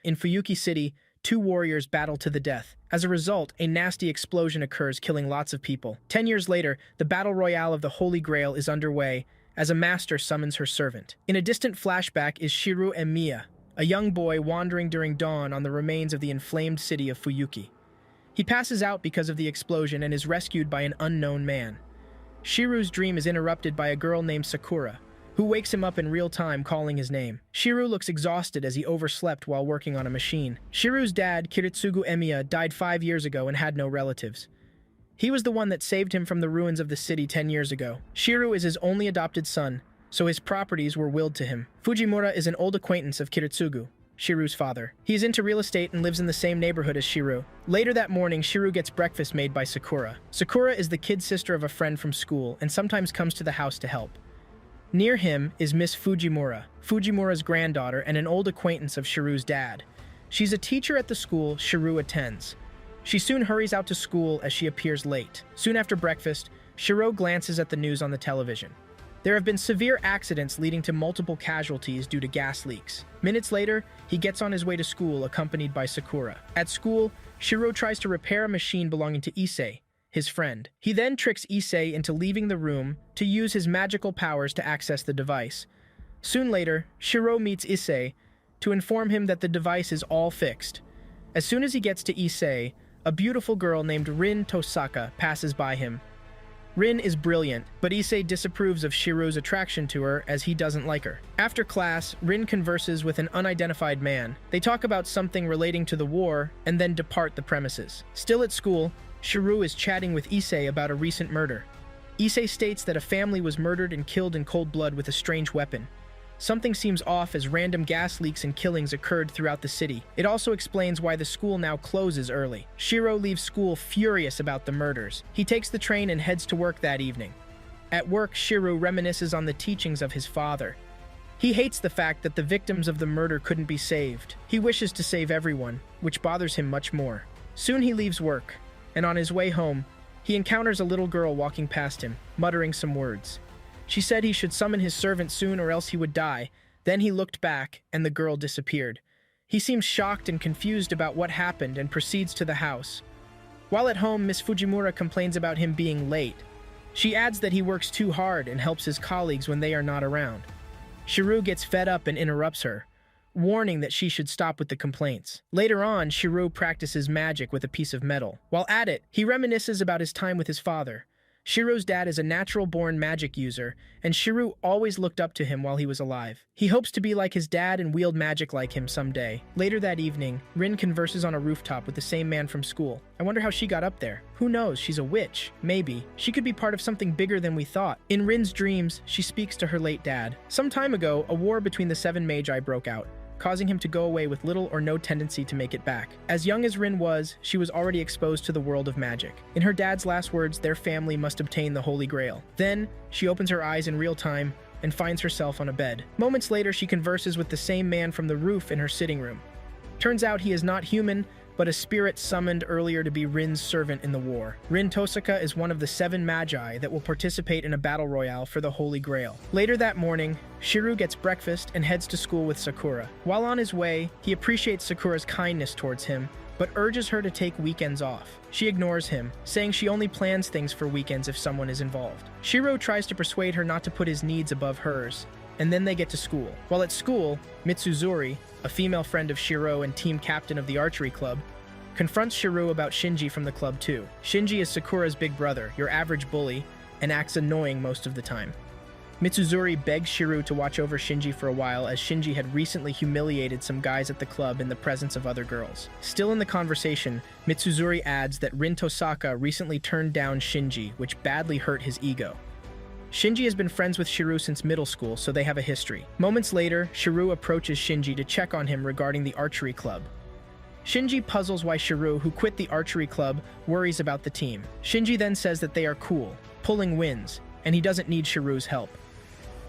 In Fuyuki City, two warriors battle to the death. As a result, a nasty explosion occurs, killing lots of people. 10 years later, the battle royale of the Holy Grail is underway as a master summons her servant. In a distant flashback is Shiru and Miya, a young boy wandering during dawn on the remains of the inflamed city of Fuyuki. He passes out because of the explosion and is rescued by an unknown man. Shiru's dream is interrupted by a girl named Sakura, who wakes him up in real time calling his name. Shiru looks exhausted as he overslept while working on a machine. Shiru's dad, Kiritsugu Emiya, died 5 years ago and had no relatives. He was the one that saved him from the ruins of the city 10 years ago. Shiru is his only adopted son, so his properties were willed to him. Fujimura is an old acquaintance of Kiritsugu, Shiru's father. He is into real estate and lives in the same neighborhood as Shiru. Later that morning, Shiru gets breakfast made by Sakura. Sakura is the kid sister of a friend from school and sometimes comes to the house to help. Near him is Miss Fujimura, Fujimura's granddaughter and an old acquaintance of Shiru's dad. She's a teacher at the school Shiru attends. She soon hurries out to school as she appears late. Soon after breakfast, Shiru glances at the news on the television. There have been severe accidents leading to multiple casualties due to gas leaks. Minutes later, he gets on his way to school accompanied by Sakura. At school, Shiru tries to repair a machine belonging to Issei, his friend. He then tricks Issei into leaving the room to use his magical powers to access the device. Soon later, Shiru meets Issei to inform him that the device is all fixed. As soon as he gets to Issei, a beautiful girl named Rin Tosaka passes by him. Rin is brilliant, but Issei disapproves of Shiru's attraction to her as he doesn't like her. After class, Rin converses with an unidentified man. They talk about something relating to the war and then depart the premises. Still at school, Shiru is chatting with Issei about a recent murder. Issei states that a family was murdered and killed in cold blood with a strange weapon. Something seems off as random gas leaks and killings occurred throughout the city. It also explains why the school now closes early. Shiru leaves school furious about the murders. He takes the train and heads to work that evening. At work, Shiru reminisces on the teachings of his father. He hates the fact that the victims of the murder couldn't be saved. He wishes to save everyone, which bothers him much more. Soon he leaves work, and on his way home, he encounters a little girl walking past him, muttering some words. She said he should summon his servant soon or else he would die. Then he looked back, and the girl disappeared. He seems shocked and confused about what happened and proceeds to the house. While at home, Miss Fujimura complains about him being late. She adds that he works too hard and helps his colleagues when they are not around. Shiru gets fed up and interrupts her, warning that she should stop with the complaints. Later on, Shiru practices magic with a piece of metal. While at it, he reminisces about his time with his father. Shiru's dad is a natural-born magic user, and Shiru always looked up to him while he was alive. He hopes to be like his dad and wield magic like him someday. Later that evening, Rin converses on a rooftop with the same man from school. I wonder how she got up there. Who knows, she's a witch. Maybe. She could be part of something bigger than we thought. In Rin's dreams, she speaks to her late dad. Some time ago, a war between the seven magi broke out, causing him to go away with little or no tendency to make it back. As young as Rin was, she was already exposed to the world of magic. In her dad's last words, their family must obtain the Holy Grail. Then, she opens her eyes in real time and finds herself on a bed. Moments later, she converses with the same man from the roof in her sitting room. Turns out he is not human, but a spirit summoned earlier to be Rin's servant in the war. Rin Tosaka is one of the seven magi that will participate in a battle royale for the Holy Grail. Later that morning, Shiru gets breakfast and heads to school with Sakura. While on his way, he appreciates Sakura's kindness towards him, but urges her to take weekends off. She ignores him, saying she only plans things for weekends if someone is involved. Shiru tries to persuade her not to put his needs above hers, and then they get to school. While at school, Mitsuzuri, a female friend of Shiru and team captain of the archery club, confronts Shiru about Shinji from the club too. Shinji is Sakura's big brother, your average bully, and acts annoying most of the time. Mitsuzuri begs Shiru to watch over Shinji for a while as Shinji had recently humiliated some guys at the club in the presence of other girls. Still in the conversation, Mitsuzuri adds that Rin Tosaka recently turned down Shinji, which badly hurt his ego. Shinji has been friends with Shiru since middle school, so they have a history. Moments later, Shiru approaches Shinji to check on him regarding the archery club. Shinji puzzles why Shiru, who quit the archery club, worries about the team. Shinji then says that they are cool, pulling wins, and he doesn't need Shiru's help.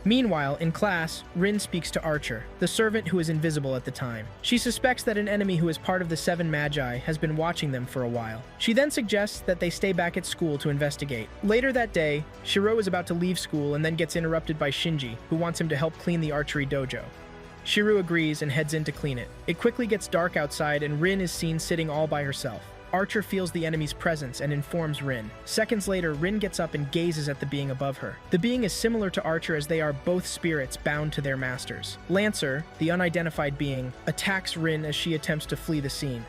Meanwhile, in class, Rin speaks to Archer, the servant who is invisible at the time. She suspects that an enemy who is part of the Seven Magi has been watching them for a while. She then suggests that they stay back at school to investigate. Later that day, Shiru is about to leave school and then gets interrupted by Shinji, who wants him to help clean the archery dojo. Shiru agrees and heads in to clean it. It quickly gets dark outside and Rin is seen sitting all by herself. Archer feels the enemy's presence and informs Rin. Seconds later, Rin gets up and gazes at the being above her. The being is similar to Archer as they are both spirits bound to their masters. Lancer, the unidentified being, attacks Rin as she attempts to flee the scene.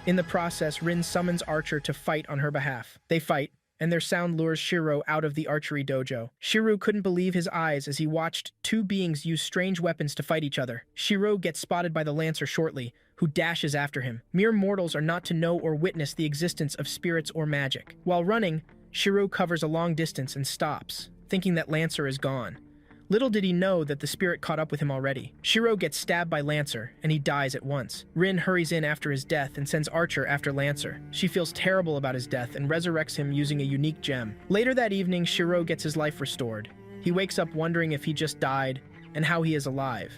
In the process, Rin summons Archer to fight on her behalf. They fight, and their sound lures Shiro out of the archery dojo. Shiro couldn't believe his eyes as he watched two beings use strange weapons to fight each other. Shiro gets spotted by the Lancer shortly, who dashes after him. Mere mortals are not to know or witness the existence of spirits or magic. While running, Shiro covers a long distance and stops, thinking that Lancer is gone. Little did he know that the spirit caught up with him already. Shiro gets stabbed by Lancer, and he dies at once. Rin hurries in after his death and sends Archer after Lancer. She feels terrible about his death and resurrects him using a unique gem. Later that evening, Shiro gets his life restored. He wakes up wondering if he just died and how he is alive.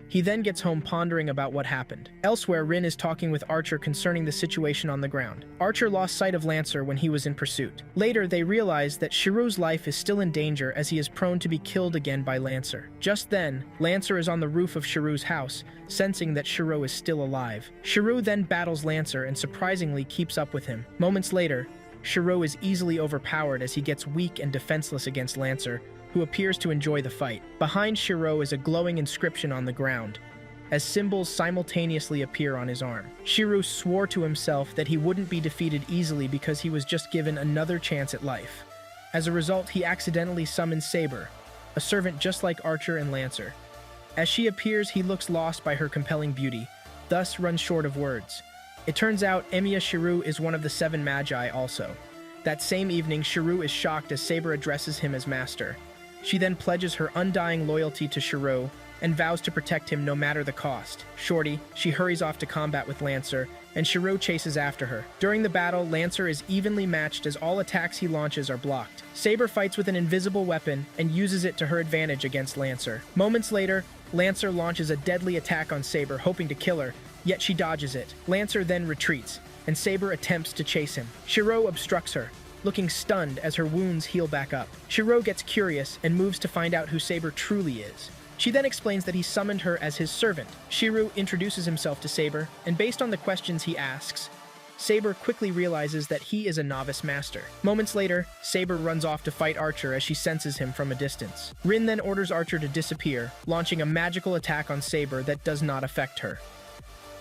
He then gets home pondering about what happened. Elsewhere, Rin is talking with Archer concerning the situation on the ground. Archer lost sight of Lancer when he was in pursuit. Later, they realize that Shiro's life is still in danger as he is prone to be killed again by Lancer. Just then, Lancer is on the roof of Shiro's house, sensing that Shiro is still alive. Shiro then battles Lancer and surprisingly keeps up with him. Moments later, Shiro is easily overpowered as he gets weak and defenseless against Lancer, who appears to enjoy the fight. Behind Shiro is a glowing inscription on the ground, as symbols simultaneously appear on his arm. Shiro swore to himself that he wouldn't be defeated easily because he was just given another chance at life. As a result, he accidentally summons Saber, a servant just like Archer and Lancer. As she appears, he looks lost by her compelling beauty, thus runs short of words. It turns out Emiya Shiro is one of the 7 Magi also. That same evening, Shiro is shocked as Saber addresses him as master. She then pledges her undying loyalty to Shiro and vows to protect him no matter the cost. Shorty, she hurries off to combat with Lancer, and Shiro chases after her. During the battle, Lancer is evenly matched as all attacks he launches are blocked. Saber fights with an invisible weapon and uses it to her advantage against Lancer. Moments later, Lancer launches a deadly attack on Saber, hoping to kill her, yet she dodges it. Lancer then retreats, and Saber attempts to chase him. Shiro obstructs her, looking stunned as her wounds heal back up. Shiro gets curious and moves to find out who Saber truly is. She then explains that he summoned her as his servant. Shiro introduces himself to Saber, and based on the questions he asks, Saber quickly realizes that he is a novice master. Moments later, Saber runs off to fight Archer as she senses him from a distance. Rin then orders Archer to disappear, launching a magical attack on Saber that does not affect her.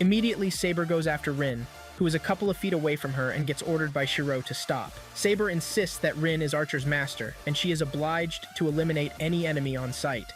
Immediately, Saber goes after Rin, who is a couple of feet away from her and gets ordered by Shiro to stop. Saber insists that Rin is Archer's master, and she is obliged to eliminate any enemy on sight.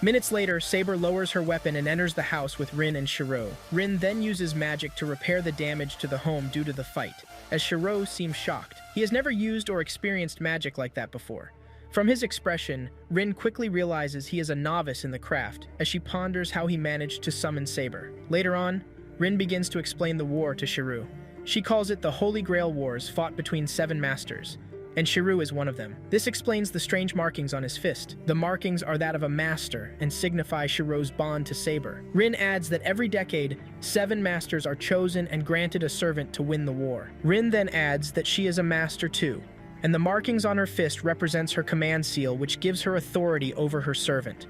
Minutes later, Saber lowers her weapon and enters the house with Rin and Shiro. Rin then uses magic to repair the damage to the home due to the fight, as Shiro seems shocked. He has never used or experienced magic like that before. From his expression, Rin quickly realizes he is a novice in the craft, as she ponders how he managed to summon Saber. Later on, Rin begins to explain the war to Shiro. She calls it the Holy Grail Wars fought between 7 masters, and Shiro is one of them. This explains the strange markings on his fist. The markings are that of a master and signify Shiro's bond to Saber. Rin adds that every decade, 7 masters are chosen and granted a servant to win the war. Rin then adds that she is a master too, and the markings on her fist represents her command seal, which gives her authority over her servant.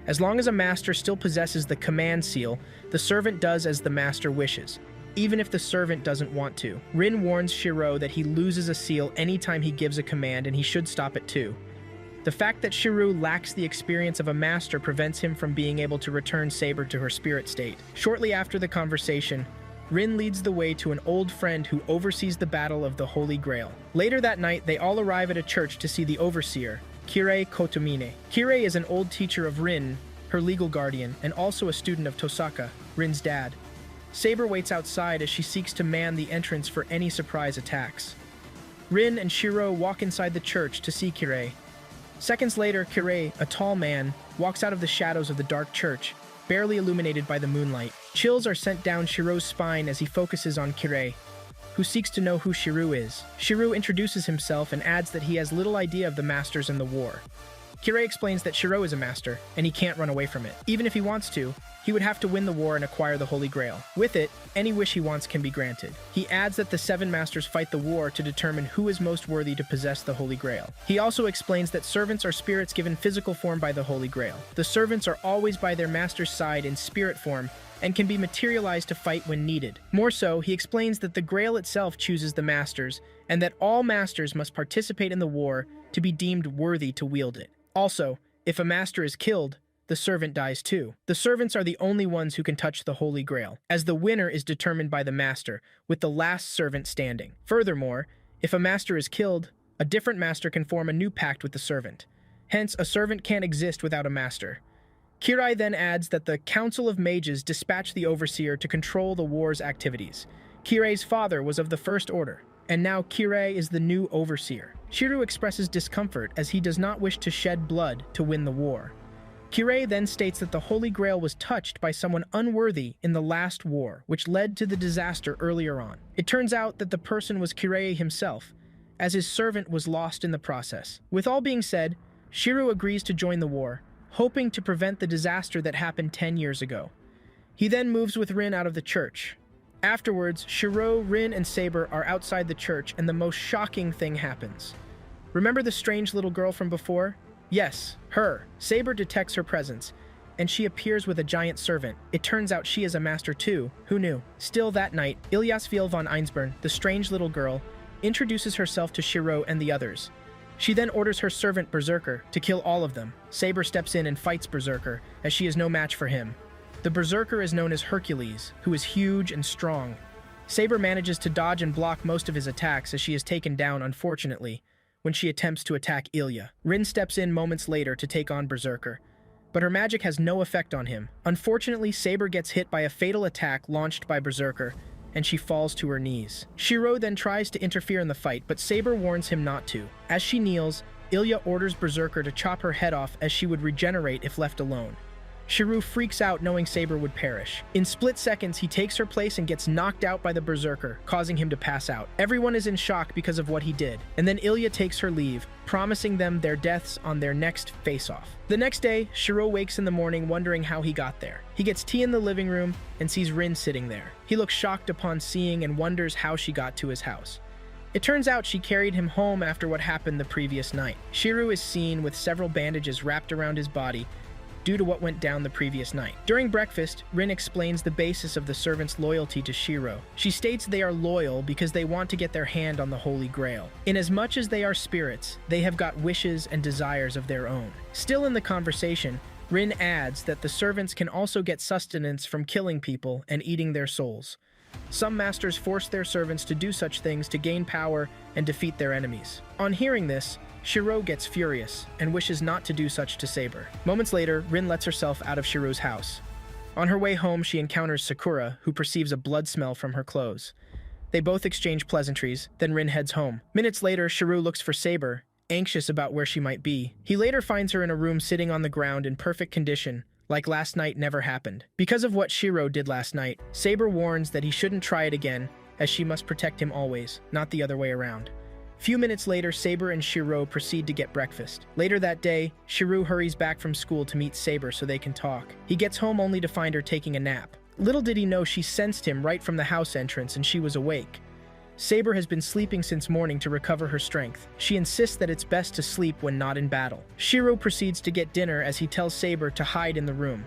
As long as a master still possesses the command seal, the servant does as the master wishes, even if the servant doesn't want to. Rin warns Shiro that he loses a seal anytime he gives a command, and he should stop it too. The fact that Shiro lacks the experience of a master prevents him from being able to return Saber to her spirit state. Shortly after the conversation, Rin leads the way to an old friend who oversees the battle of the Holy Grail. Later that night, they all arrive at a church to see the overseer, Kirei Kotomine. Kirei is an old teacher of Rin, her legal guardian, and also a student of Tosaka, Rin's dad. Saber waits outside as she seeks to man the entrance for any surprise attacks. Rin and Shiro walk inside the church to see Kirei. Seconds later, Kirei, a tall man, walks out of the shadows of the dark church, barely illuminated by the moonlight. Chills are sent down Shiro's spine as he focuses on Kirei, who seeks to know who Shiro is. Shiro introduces himself and adds that he has little idea of the masters in the war. Kirei explains that Shiro is a master, and he can't run away from it. Even if he wants to, he would have to win the war and acquire the Holy Grail. With it, any wish he wants can be granted. He adds that the 7 masters fight the war to determine who is most worthy to possess the Holy Grail. He also explains that servants are spirits given physical form by the Holy Grail. The servants are always by their master's side in spirit form, and can be materialized to fight when needed. More so, he explains that the Grail itself chooses the masters, and that all masters must participate in the war to be deemed worthy to wield it. Also, if a master is killed, the servant dies too. The servants are the only ones who can touch the Holy Grail, as the winner is determined by the master, with the last servant standing. Furthermore, if a master is killed, a different master can form a new pact with the servant. Hence, a servant can't exist without a master. Kirei then adds that the Council of Mages dispatched the Overseer to control the war's activities. Kirei's father was of the First Order, and now Kirei is the new Overseer. Shiro expresses discomfort as he does not wish to shed blood to win the war. Kirei then states that the Holy Grail was touched by someone unworthy in the last war, which led to the disaster earlier on. It turns out that the person was Kirei himself, as his servant was lost in the process. With all being said, Shiro agrees to join the war, hoping to prevent the disaster that happened 10 years ago. He then moves with Rin out of the church. Afterwards, Shiro, Rin, and Saber are outside the church, and the most shocking thing happens. Remember the strange little girl from before? Yes, her. Saber detects her presence, and she appears with a giant servant. It turns out she is a master too. Who knew? Still that night, Ilyasviel von Einsburn, the strange little girl, introduces herself to Shiro and the others. She then orders her servant Berserker to kill all of them. Saber steps in and fights Berserker, as she is no match for him. The Berserker is known as Hercules, who is huge and strong. Saber manages to dodge and block most of his attacks as she is taken down, unfortunately, when she attempts to attack Ilya. Rin steps in moments later to take on Berserker, but her magic has no effect on him. Unfortunately, Saber gets hit by a fatal attack launched by Berserker, and she falls to her knees. Shiro then tries to interfere in the fight, but Saber warns him not to. As she kneels, Ilya orders Berserker to chop her head off as she would regenerate if left alone. Shiro freaks out knowing Saber would perish. In split seconds, he takes her place and gets knocked out by the Berserker, causing him to pass out. Everyone is in shock because of what he did, and then Ilya takes her leave, promising them their deaths on their next face-off. The next day, Shiro wakes in the morning wondering how he got there. He gets tea in the living room and sees Rin sitting there. He looks shocked upon seeing and wonders how she got to his house. It turns out she carried him home after what happened the previous night. Shiro is seen with several bandages wrapped around his body due to what went down the previous night. During breakfast, Rin explains the basis of the servants' loyalty to Shiro. She states they are loyal because they want to get their hand on the Holy Grail. Inasmuch as they are spirits, they have got wishes and desires of their own. Still in the conversation, Rin adds that the servants can also get sustenance from killing people and eating their souls. Some masters force their servants to do such things to gain power and defeat their enemies. On hearing this, Shiro gets furious and wishes not to do such to Saber. Moments later, Rin lets herself out of Shiro's house. On her way home, she encounters Sakura, who perceives a blood smell from her clothes. They both exchange pleasantries, then Rin heads home. Minutes later, Shiro looks for Saber, anxious about where she might be. He later finds her in a room sitting on the ground in perfect condition, like last night never happened. Because of what Shiro did last night, Saber warns that he shouldn't try it again, as she must protect him always, not the other way around. Few minutes later, Saber and Shiro proceed to get breakfast. Later that day, Shiro hurries back from school to meet Saber so they can talk. He gets home only to find her taking a nap. Little did he know she sensed him right from the house entrance and she was awake. Saber has been sleeping since morning to recover her strength. She insists that it's best to sleep when not in battle. Shiro proceeds to get dinner as he tells Saber to hide in the room.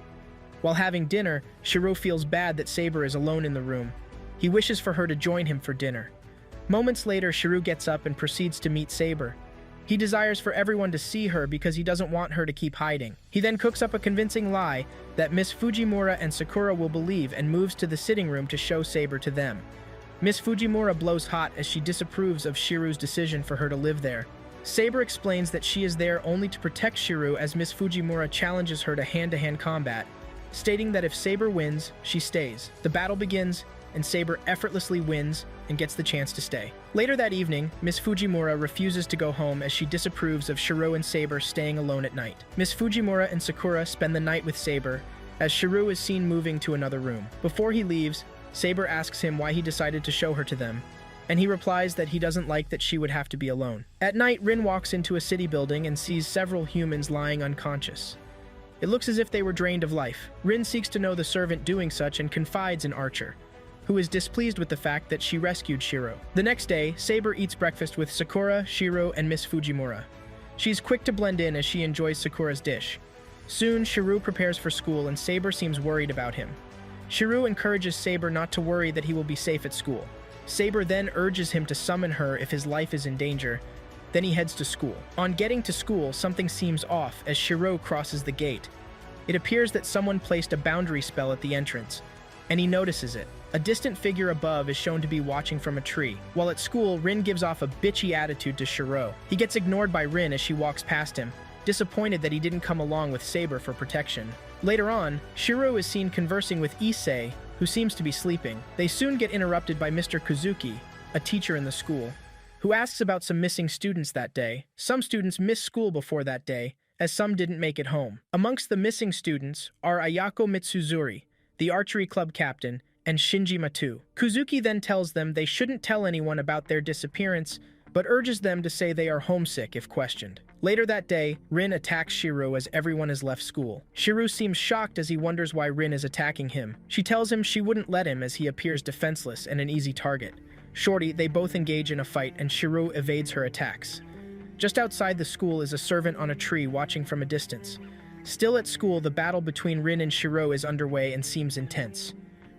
While having dinner, Shiro feels bad that Saber is alone in the room. He wishes for her to join him for dinner. Moments later, Shiro gets up and proceeds to meet Saber. He desires for everyone to see her because he doesn't want her to keep hiding. He then cooks up a convincing lie that Miss Fujimura and Sakura will believe and moves to the sitting room to show Saber to them. Miss Fujimura blows hot as she disapproves of Shiro's decision for her to live there. Saber explains that she is there only to protect Shiro as Miss Fujimura challenges her to hand-to-hand combat, stating that if Saber wins, she stays. The battle begins, and Saber effortlessly wins and gets the chance to stay. Later that evening, Miss Fujimura refuses to go home as she disapproves of Shiro and Saber staying alone at night. Miss Fujimura and Sakura spend the night with Saber, as Shiro is seen moving to another room. Before he leaves, Saber asks him why he decided to show her to them. and he replies that he doesn't like that she would have to be alone. At night, Rin walks into a city building and sees several humans lying unconscious. It looks as if they were drained of life. Rin seeks to know the servant doing such and confides in Archer, who is displeased with the fact that she rescued Shiro. The next day, Saber eats breakfast with Sakura, Shiro, and Miss Fujimura. She's quick to blend in as she enjoys Sakura's dish. Soon, Shiro prepares for school and Saber seems worried about him. Shiro encourages Saber not to worry that he will be safe at school. Saber then urges him to summon her if his life is in danger. Then he heads to school. On getting to school, something seems off as Shiro crosses the gate. It appears that someone placed a boundary spell at the entrance, and he notices it. A distant figure above is shown to be watching from a tree. While at school, Rin gives off a bitchy attitude to Shiro. He gets ignored by Rin as she walks past him, disappointed that he didn't come along with Saber for protection. Later on, Shiro is seen conversing with Issei, who seems to be sleeping. They soon get interrupted by Mr. Kuzuki, a teacher in the school, who asks about some missing students that day. Some students missed school before that day, as some didn't make it home. Amongst the missing students are Ayako Mitsuzuri, the archery club captain, and Shinji Matu. Kuzuki then tells them they shouldn't tell anyone about their disappearance, but urges them to say they are homesick if questioned. Later that day, Rin attacks Shiro as everyone has left school. Shiro seems shocked as he wonders why Rin is attacking him. She tells him she wouldn't let him as he appears defenseless and an easy target. Shortly, they both engage in a fight and Shiro evades her attacks. Just outside the school is a servant on a tree watching from a distance. Still at school, the battle between Rin and Shiro is underway and seems intense.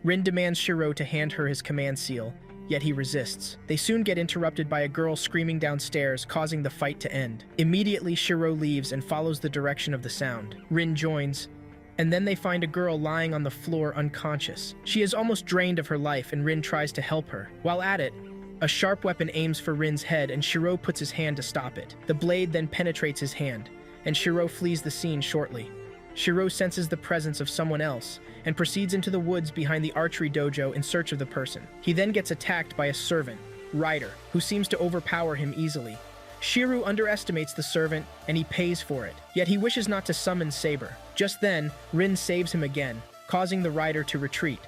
Rin demands Shiro to hand her his command seal, yet he resists. They soon get interrupted by a girl screaming downstairs, causing the fight to end. Immediately, Shiro leaves and follows the direction of the sound. Rin joins, and then they find a girl lying on the floor unconscious. She is almost drained of her life and Rin tries to help her. While at it, a sharp weapon aims for Rin's head and Shiro puts his hand to stop it. The blade then penetrates his hand, and Shiro flees the scene shortly. Shiro senses the presence of someone else and proceeds into the woods behind the archery dojo in search of the person. He then gets attacked by a servant, Ryder, who seems to overpower him easily. Shiro underestimates the servant and he pays for it, yet he wishes not to summon Saber. Just then, Rin saves him again, causing the Ryder to retreat.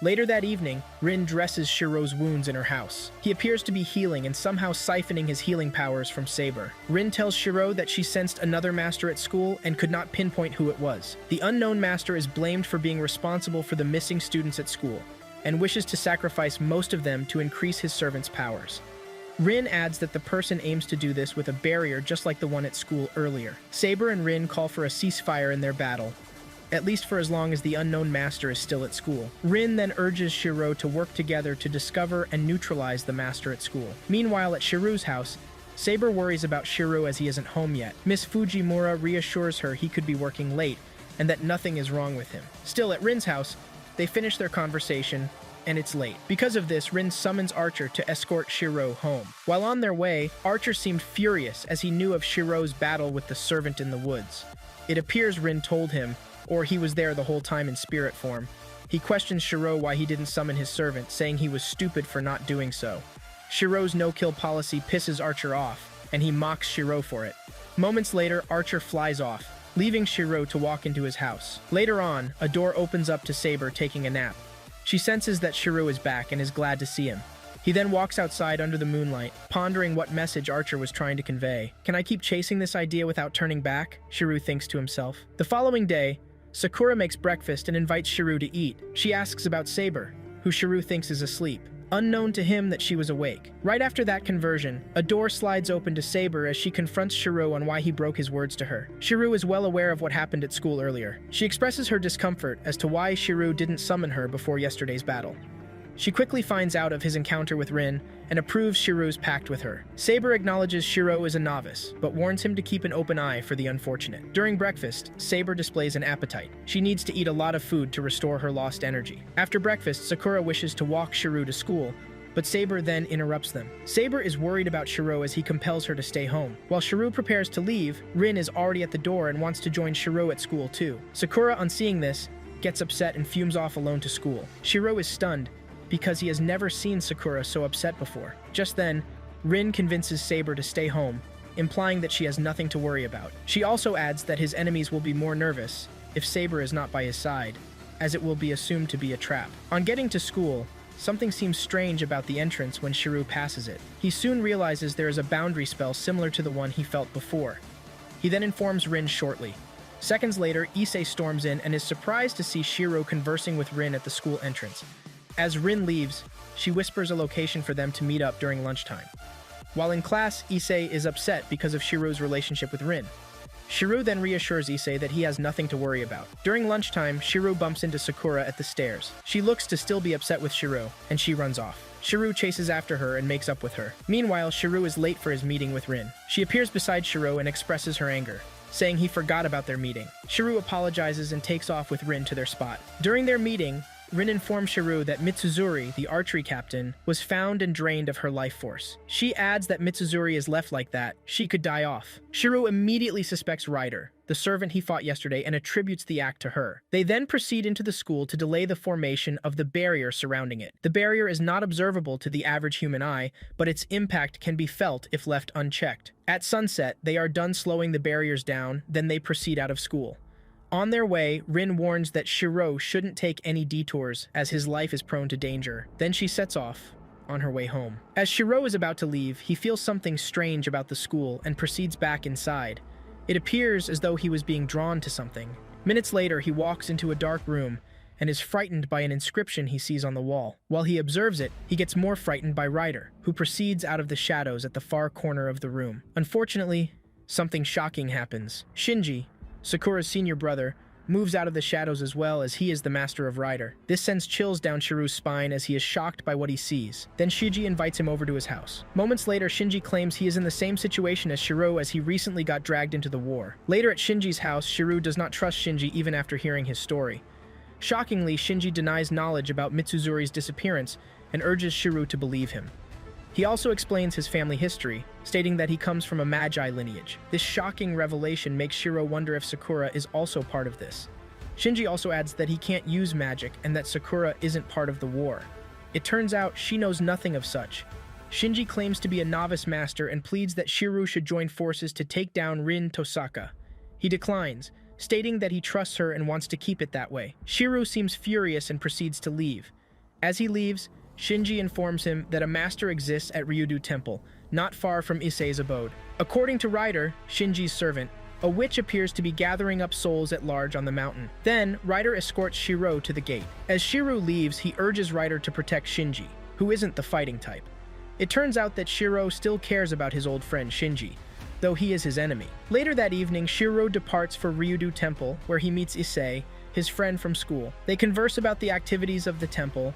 Later that evening, Rin dresses Shiro's wounds in her house. He appears to be healing and somehow siphoning his healing powers from Saber. Rin tells Shiro that she sensed another master at school and could not pinpoint who it was. The unknown master is blamed for being responsible for the missing students at school, and wishes to sacrifice most of them to increase his servant's powers. Rin adds that the person aims to do this with a barrier just like the one at school earlier. Saber and Rin call for a ceasefire in their battle, at least for as long as the unknown master is still at school. Rin then urges Shiro to work together to discover and neutralize the master at school. Meanwhile, at Shiro's house, Saber worries about Shiro as he isn't home yet. Miss Fujimura reassures her he could be working late and that nothing is wrong with him. Still, at Rin's house, they finish their conversation and it's late. Because of this, Rin summons Archer to escort Shiro home. While on their way, Archer seemed furious as he knew of Shiro's battle with the servant in the woods. It appears Rin told him, or he was there the whole time in spirit form. He questions Shiro why he didn't summon his servant, saying he was stupid for not doing so. Shiro's no-kill policy pisses Archer off, and he mocks Shiro for it. Moments later, Archer flies off, leaving Shiro to walk into his house. Later on, a door opens up to Saber taking a nap. She senses that Shiro is back and is glad to see him. He then walks outside under the moonlight, pondering what message Archer was trying to convey. Can I keep chasing this idea without turning back? Shiro thinks to himself. The following day, Sakura makes breakfast and invites Shiro to eat. She asks about Saber, who Shiro thinks is asleep, unknown to him that she was awake. Right after that conversion, a door slides open to Saber as she confronts Shiro on why he broke his words to her. Shiro is well aware of what happened at school earlier. She expresses her discomfort as to why Shiro didn't summon her before yesterday's battle. She quickly finds out of his encounter with Rin and approves Shiro's pact with her. Saber acknowledges Shiro is a novice, but warns him to keep an open eye for the unfortunate. During breakfast, Saber displays an appetite. She needs to eat a lot of food to restore her lost energy. After breakfast, Sakura wishes to walk Shiro to school, but Saber then interrupts them. Saber is worried about Shiro as he compels her to stay home. While Shiro prepares to leave, Rin is already at the door and wants to join Shiro at school too. Sakura, on seeing this, gets upset and fumes off alone to school. Shiro is stunned, because he has never seen Sakura so upset before. Just then, Rin convinces Saber to stay home, implying that she has nothing to worry about. She also adds that his enemies will be more nervous if Saber is not by his side, as it will be assumed to be a trap. On getting to school, something seems strange about the entrance when Shirou passes it. He soon realizes there is a boundary spell similar to the one he felt before. He then informs Rin shortly. Seconds later, Issei storms in and is surprised to see Shirou conversing with Rin at the school entrance. As Rin leaves, she whispers a location for them to meet up during lunchtime. While in class, Issei is upset because of Shirou's relationship with Rin. Shirou then reassures Issei that he has nothing to worry about. During lunchtime, Shirou bumps into Sakura at the stairs. She looks to still be upset with Shirou, and she runs off. Shirou chases after her and makes up with her. Meanwhile, Shirou is late for his meeting with Rin. She appears beside Shirou and expresses her anger, saying he forgot about their meeting. Shirou apologizes and takes off with Rin to their spot. During their meeting, Rin informs Shirou that Mitsuzuri, the archery captain, was found and drained of her life force. She adds that Mitsuzuri is left like that, she could die off. Shirou immediately suspects Ryder, the servant he fought yesterday, and attributes the act to her. They then proceed into the school to delay the formation of the barrier surrounding it. The barrier is not observable to the average human eye, but its impact can be felt if left unchecked. At sunset, they are done slowing the barriers down, then they proceed out of school. On their way, Rin warns that Shirou shouldn't take any detours as his life is prone to danger. Then she sets off on her way home. As Shirou is about to leave, he feels something strange about the school and proceeds back inside. It appears as though he was being drawn to something. Minutes later, he walks into a dark room and is frightened by an inscription he sees on the wall. While he observes it, he gets more frightened by Ryder, who proceeds out of the shadows at the far corner of the room. Unfortunately, something shocking happens. Shinji, Sakura's senior brother, moves out of the shadows as well, as he is the master of Ryder. This sends chills down Shirou's spine as he is shocked by what he sees. Then Shiji invites him over to his house. Moments later, Shinji claims he is in the same situation as Shirou, as he recently got dragged into the war. Later at Shinji's house, Shirou does not trust Shinji even after hearing his story. Shockingly, Shinji denies knowledge about Mitsuzuri's disappearance and urges Shirou to believe him. He also explains his family history, stating that he comes from a Magi lineage. This shocking revelation makes Shirou wonder if Sakura is also part of this. Shinji also adds that he can't use magic and that Sakura isn't part of the war. It turns out she knows nothing of such. Shinji claims to be a novice master and pleads that Shirou should join forces to take down Rin Tosaka. He declines, stating that he trusts her and wants to keep it that way. Shirou seems furious and proceeds to leave. As he leaves, Shinji informs him that a master exists at Ryudu Temple, not far from Issei's abode. According to Ryder, Shinji's servant, a witch appears to be gathering up souls at large on the mountain. Then, Ryder escorts Shirou to the gate. As Shirou leaves, he urges Ryder to protect Shinji, who isn't the fighting type. It turns out that Shirou still cares about his old friend Shinji, though he is his enemy. Later that evening, Shirou departs for Ryudu Temple, where he meets Issei, his friend from school. They converse about the activities of the temple,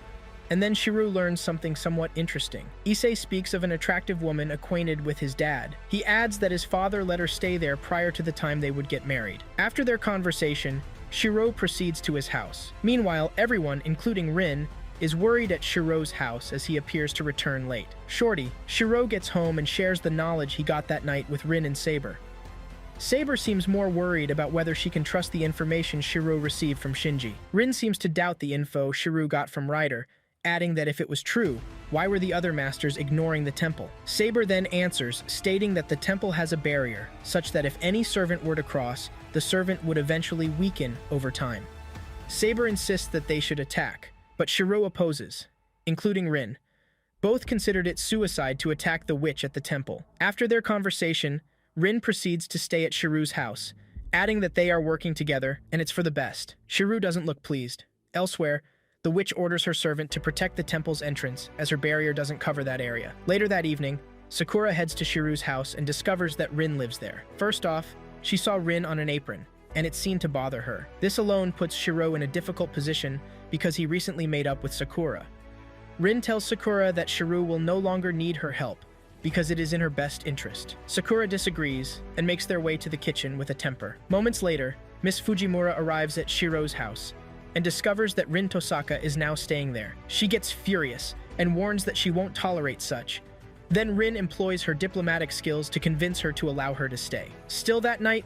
and then Shirou learns something somewhat interesting. Issei speaks of an attractive woman acquainted with his dad. He adds that his father let her stay there prior to the time they would get married. After their conversation, Shirou proceeds to his house. Meanwhile, everyone, including Rin, is worried at Shirou's house as he appears to return late. Shorty, Shirou gets home and shares the knowledge he got that night with Rin and Saber. Saber seems more worried about whether she can trust the information Shirou received from Shinji. Rin seems to doubt the info Shirou got from Ryder, adding that if it was true, why were the other masters ignoring the temple? Saber then answers, stating that the temple has a barrier, such that if any servant were to cross, the servant would eventually weaken over time. Saber insists that they should attack, but Shirou opposes, including Rin. Both considered it suicide to attack the witch at the temple. After their conversation, Rin proceeds to stay at Shirou's house, adding that they are working together and it's for the best. Shirou doesn't look pleased. Elsewhere, the witch orders her servant to protect the temple's entrance, as her barrier doesn't cover that area. Later that evening, Sakura heads to Shirou's house and discovers that Rin lives there. First off, she saw Rin on an apron, and it seemed to bother her. This alone puts Shirou in a difficult position because he recently made up with Sakura. Rin tells Sakura that Shirou will no longer need her help because it is in her best interest. Sakura disagrees and makes their way to the kitchen with a temper. Moments later, Miss Fujimura arrives at Shirou's house and discovers that Rin Tosaka is now staying there. She gets furious and warns that she won't tolerate such. Then Rin employs her diplomatic skills to convince her to allow her to stay. Still that night,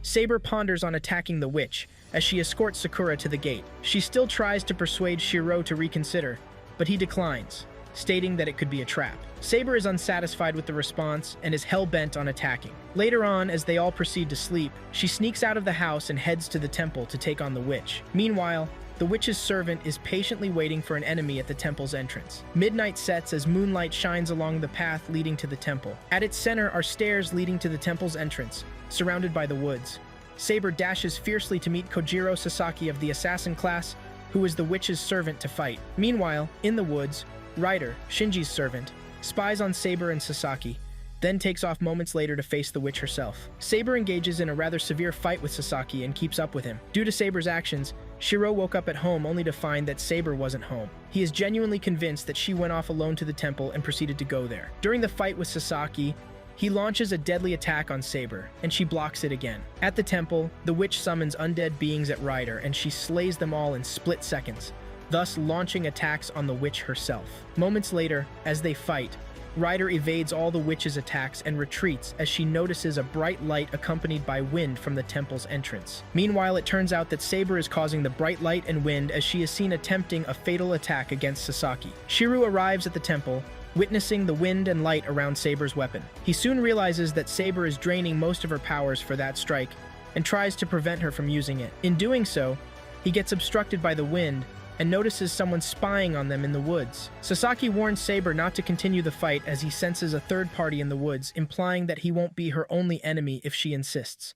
Saber ponders on attacking the witch as she escorts Sakura to the gate. She still tries to persuade Shirou to reconsider, but he declines, stating that it could be a trap. Saber is unsatisfied with the response and is hell-bent on attacking. Later on, as they all proceed to sleep, she sneaks out of the house and heads to the temple to take on the witch. Meanwhile, the witch's servant is patiently waiting for an enemy at the temple's entrance. Midnight sets as moonlight shines along the path leading to the temple. At its center are stairs leading to the temple's entrance, surrounded by the woods. Saber dashes fiercely to meet Kojiro Sasaki of the assassin class, who is the witch's servant to fight. Meanwhile, in the woods, Ryder, Shinji's servant, spies on Saber and Sasaki, then takes off moments later to face the witch herself. Saber engages in a rather severe fight with Sasaki and keeps up with him. Due to Saber's actions, Shiro woke up at home only to find that Saber wasn't home. He is genuinely convinced that she went off alone to the temple and proceeded to go there. During the fight with Sasaki, he launches a deadly attack on Saber, and she blocks it again. At the temple, the witch summons undead beings at Ryder, and she slays them all in split seconds, thus launching attacks on the witch herself. Moments later, as they fight, Ryder evades all the witch's attacks and retreats as she notices a bright light accompanied by wind from the temple's entrance. Meanwhile, it turns out that Saber is causing the bright light and wind as she is seen attempting a fatal attack against Sasaki. Shiro arrives at the temple, witnessing the wind and light around Saber's weapon. He soon realizes that Saber is draining most of her powers for that strike and tries to prevent her from using it. In doing so, he gets obstructed by the wind and notices someone spying on them in the woods. Sasaki warns Saber not to continue the fight as he senses a third party in the woods, implying that he won't be her only enemy if she insists.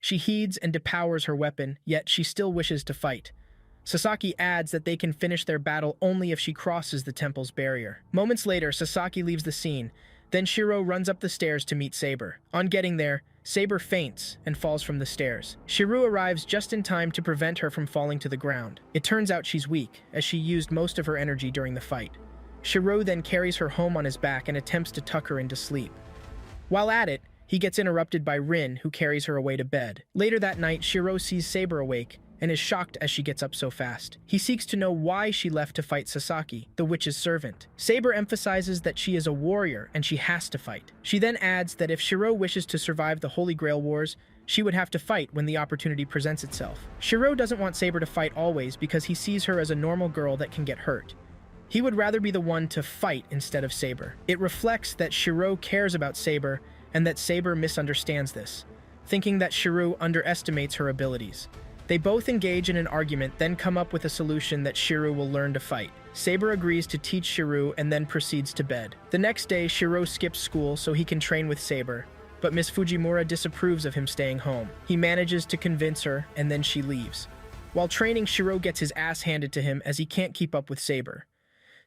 She heeds and devours her weapon, yet she still wishes to fight. Sasaki adds that they can finish their battle only if she crosses the temple's barrier. Moments later, Sasaki leaves the scene. Then Shiro runs up the stairs to meet Saber. On getting there, Saber faints and falls from the stairs. Shiro arrives just in time to prevent her from falling to the ground. It turns out she's weak, as she used most of her energy during the fight. Shiro then carries her home on his back and attempts to tuck her into sleep. While at it, he gets interrupted by Rin, who carries her away to bed. Later that night, Shiro sees Saber awake and is shocked as she gets up so fast. He seeks to know why she left to fight Sasaki, the witch's servant. Saber emphasizes that she is a warrior and she has to fight. She then adds that if Shiro wishes to survive the Holy Grail Wars, she would have to fight when the opportunity presents itself. Shiro doesn't want Saber to fight always because he sees her as a normal girl that can get hurt. He would rather be the one to fight instead of Saber. It reflects that Shiro cares about Saber and that Saber misunderstands this, thinking that Shiro underestimates her abilities. They both engage in an argument, then come up with a solution that Shiro will learn to fight. Saber agrees to teach Shiro and then proceeds to bed. The next day, Shiro skips school so he can train with Saber, but Miss Fujimura disapproves of him staying home. He manages to convince her, and then she leaves. While training, Shiro gets his ass handed to him as he can't keep up with Saber.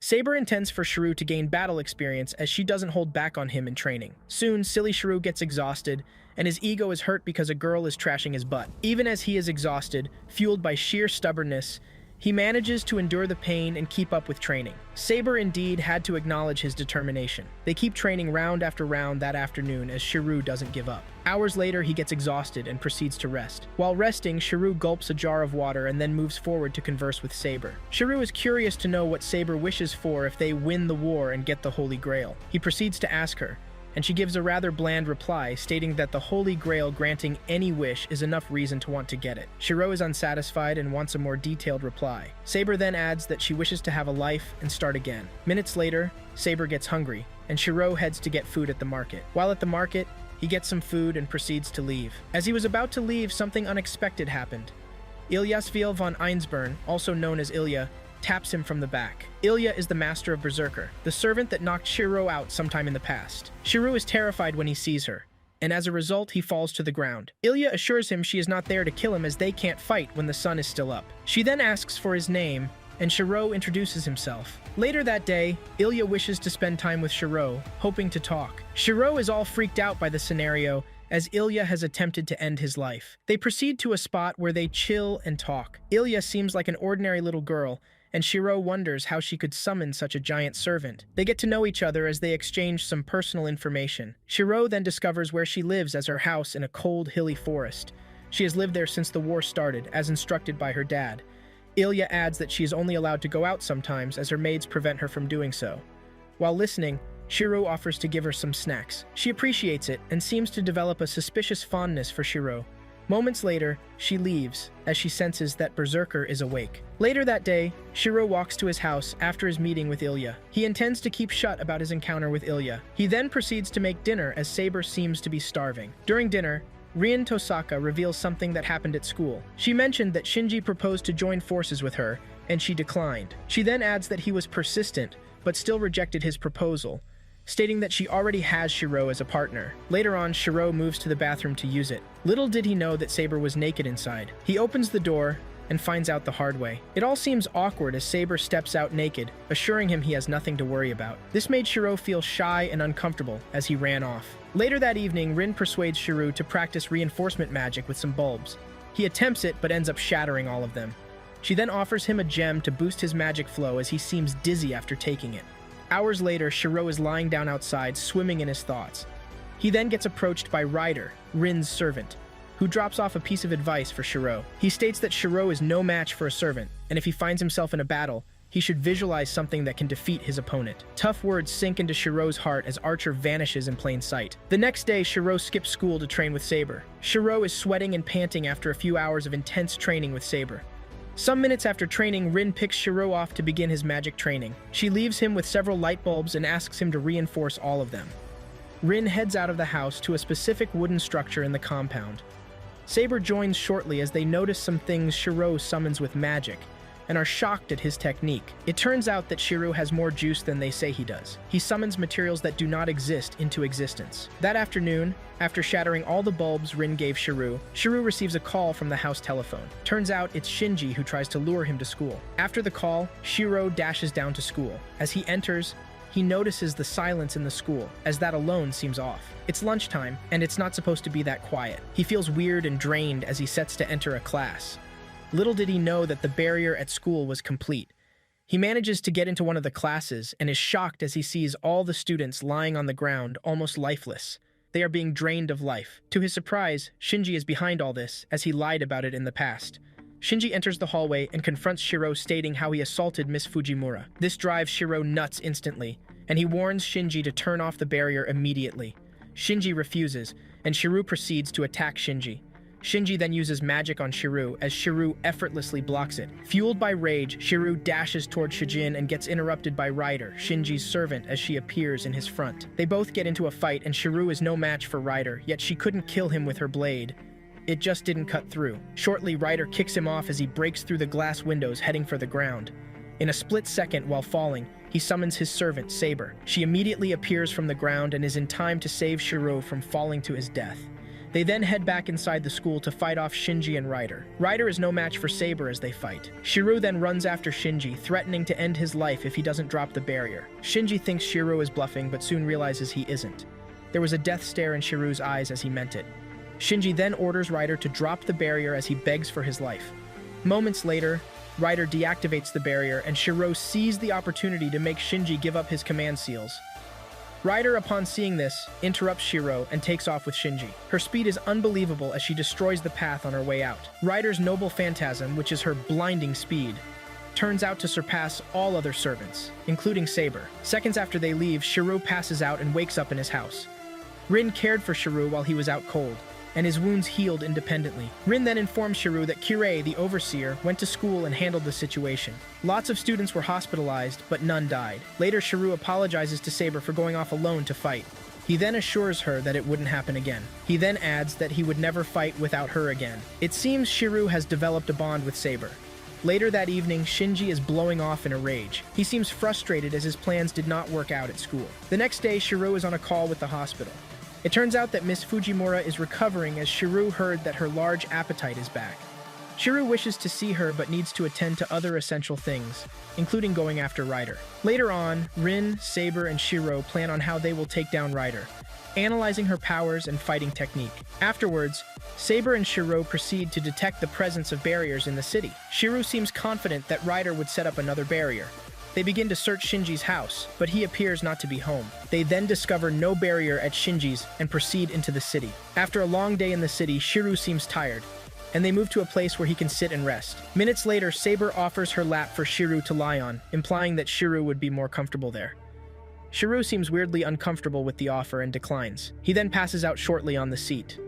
Saber intends for Shiro to gain battle experience as she doesn't hold back on him in training. Soon, silly Shiro gets exhausted, and his ego is hurt because a girl is trashing his butt. Even as he is exhausted, fueled by sheer stubbornness, he manages to endure the pain and keep up with training. Saber indeed had to acknowledge his determination. They keep training round after round that afternoon as Shiro doesn't give up. Hours later, he gets exhausted and proceeds to rest. While resting, Shiro gulps a jar of water and then moves forward to converse with Saber. Shiro is curious to know what Saber wishes for if they win the war and get the Holy Grail. He proceeds to ask her, and she gives a rather bland reply, stating that the Holy Grail granting any wish is enough reason to want to get it. Shiro is unsatisfied and wants a more detailed reply. Saber then adds that she wishes to have a life and start again. Minutes later, Saber gets hungry, and Shiro heads to get food at the market. While at the market, he gets some food and proceeds to leave. As he was about to leave, something unexpected happened. Ilyasvil von Einsburn, also known as Ilya, taps him from the back. Ilya is the master of Berserker, the servant that knocked Shiro out sometime in the past. Shiro is terrified when he sees her, and as a result, he falls to the ground. Ilya assures him she is not there to kill him as they can't fight when the sun is still up. She then asks for his name, and Shiro introduces himself. Later that day, Ilya wishes to spend time with Shiro, hoping to talk. Shiro is all freaked out by the scenario, as Ilya has attempted to end his life. They proceed to a spot where they chill and talk. Ilya seems like an ordinary little girl, and Shiro wonders how she could summon such a giant servant. They get to know each other as they exchange some personal information. Shiro then discovers where she lives as her house in a cold, hilly forest. She has lived there since the war started, as instructed by her dad. Ilya adds that she is only allowed to go out sometimes as her maids prevent her from doing so. While listening, Shiro offers to give her some snacks. She appreciates it and seems to develop a suspicious fondness for Shiro. Moments later, she leaves, as she senses that Berserker is awake. Later that day, Shiro walks to his house after his meeting with Ilya. He intends to keep shut about his encounter with Ilya. He then proceeds to make dinner as Saber seems to be starving. During dinner, Rin Tosaka reveals something that happened at school. She mentioned that Shinji proposed to join forces with her, and she declined. She then adds that he was persistent, but still rejected his proposal, stating that she already has Shiro as a partner. Later on, Shiro moves to the bathroom to use it. Little did he know that Saber was naked inside. He opens the door and finds out the hard way. It all seems awkward as Saber steps out naked, assuring him he has nothing to worry about. This made Shiro feel shy and uncomfortable as he ran off. Later that evening, Rin persuades Shiro to practice reinforcement magic with some bulbs. He attempts it but ends up shattering all of them. She then offers him a gem to boost his magic flow as he seems dizzy after taking it. Hours later, Shiro is lying down outside, swimming in his thoughts. He then gets approached by Ryder, Rin's servant, who drops off a piece of advice for Shiro. He states that Shiro is no match for a servant, and if he finds himself in a battle, he should visualize something that can defeat his opponent. Tough words sink into Shiro's heart as Archer vanishes in plain sight. The next day, Shiro skips school to train with Saber. Shiro is sweating and panting after a few hours of intense training with Saber. Some minutes after training, Rin picks Shiro off to begin his magic training. She leaves him with several light bulbs and asks him to reinforce all of them. Rin heads out of the house to a specific wooden structure in the compound. Saber joins shortly as they notice some things Shiro summons with magic, and are shocked at his technique. It turns out that Shiro has more juice than they say he does. He summons materials that do not exist into existence. That afternoon, after shattering all the bulbs Rin gave Shiro, Shiro receives a call from the house telephone. Turns out it's Shinji who tries to lure him to school. After the call, Shiro dashes down to school. As he enters, he notices the silence in the school, as that alone seems off. It's lunchtime, and it's not supposed to be that quiet. He feels weird and drained as he sets to enter a class. Little did he know that the barrier at school was complete. He manages to get into one of the classes and is shocked as he sees all the students lying on the ground, almost lifeless. They are being drained of life. To his surprise, Shinji is behind all this, as he lied about it in the past. Shinji enters the hallway and confronts Shiro, stating how he assaulted Miss Fujimura. This drives Shiro nuts instantly, and he warns Shinji to turn off the barrier immediately. Shinji refuses, and Shiro proceeds to attack Shinji. Shinji then uses magic on Shiro as Shiro effortlessly blocks it. Fueled by rage, Shiro dashes toward Shijin and gets interrupted by Ryder, Shinji's servant, as she appears in his front. They both get into a fight and Shiro is no match for Ryder, yet she couldn't kill him with her blade. It just didn't cut through. Shortly, Ryder kicks him off as he breaks through the glass windows heading for the ground. In a split second while falling, he summons his servant, Saber. She immediately appears from the ground and is in time to save Shiro from falling to his death. They then head back inside the school to fight off Shinji and Ryder. Ryder is no match for Saber as they fight. Shiro then runs after Shinji, threatening to end his life if he doesn't drop the barrier. Shinji thinks Shiro is bluffing, but soon realizes he isn't. There was a death stare in Shiro's eyes as he meant it. Shinji then orders Ryder to drop the barrier as he begs for his life. Moments later, Ryder deactivates the barrier and Shiro sees the opportunity to make Shinji give up his command seals. Ryder, upon seeing this, interrupts Shiro and takes off with Shinji. Her speed is unbelievable as she destroys the path on her way out. Ryder's noble phantasm, which is her blinding speed, turns out to surpass all other servants, including Saber. Seconds after they leave, Shiro passes out and wakes up in his house. Rin cared for Shiro while he was out cold, and his wounds healed independently. Rin then informed Shiro that Kirei, the overseer, went to school and handled the situation. Lots of students were hospitalized, but none died. Later, Shiro apologizes to Saber for going off alone to fight. He then assures her that it wouldn't happen again. He then adds that he would never fight without her again. It seems Shiro has developed a bond with Saber. Later that evening, Shinji is blowing off in a rage. He seems frustrated as his plans did not work out at school. The next day, Shiro is on a call with the hospital. It turns out that Miss Fujimura is recovering as Shiro heard that her large appetite is back. Shiro wishes to see her but needs to attend to other essential things, including going after Ryder. Later on, Rin, Saber, and Shiro plan on how they will take down Ryder, analyzing her powers and fighting technique. Afterwards, Saber and Shiro proceed to detect the presence of barriers in the city. Shiro seems confident that Ryder would set up another barrier. They begin to search Shinji's house, but he appears not to be home. They then discover no barrier at Shinji's and proceed into the city. After a long day in the city, Shiro seems tired, and they move to a place where he can sit and rest. Minutes later, Saber offers her lap for Shiro to lie on, implying that Shiro would be more comfortable there. Shiro seems weirdly uncomfortable with the offer and declines. He then passes out shortly on the seat.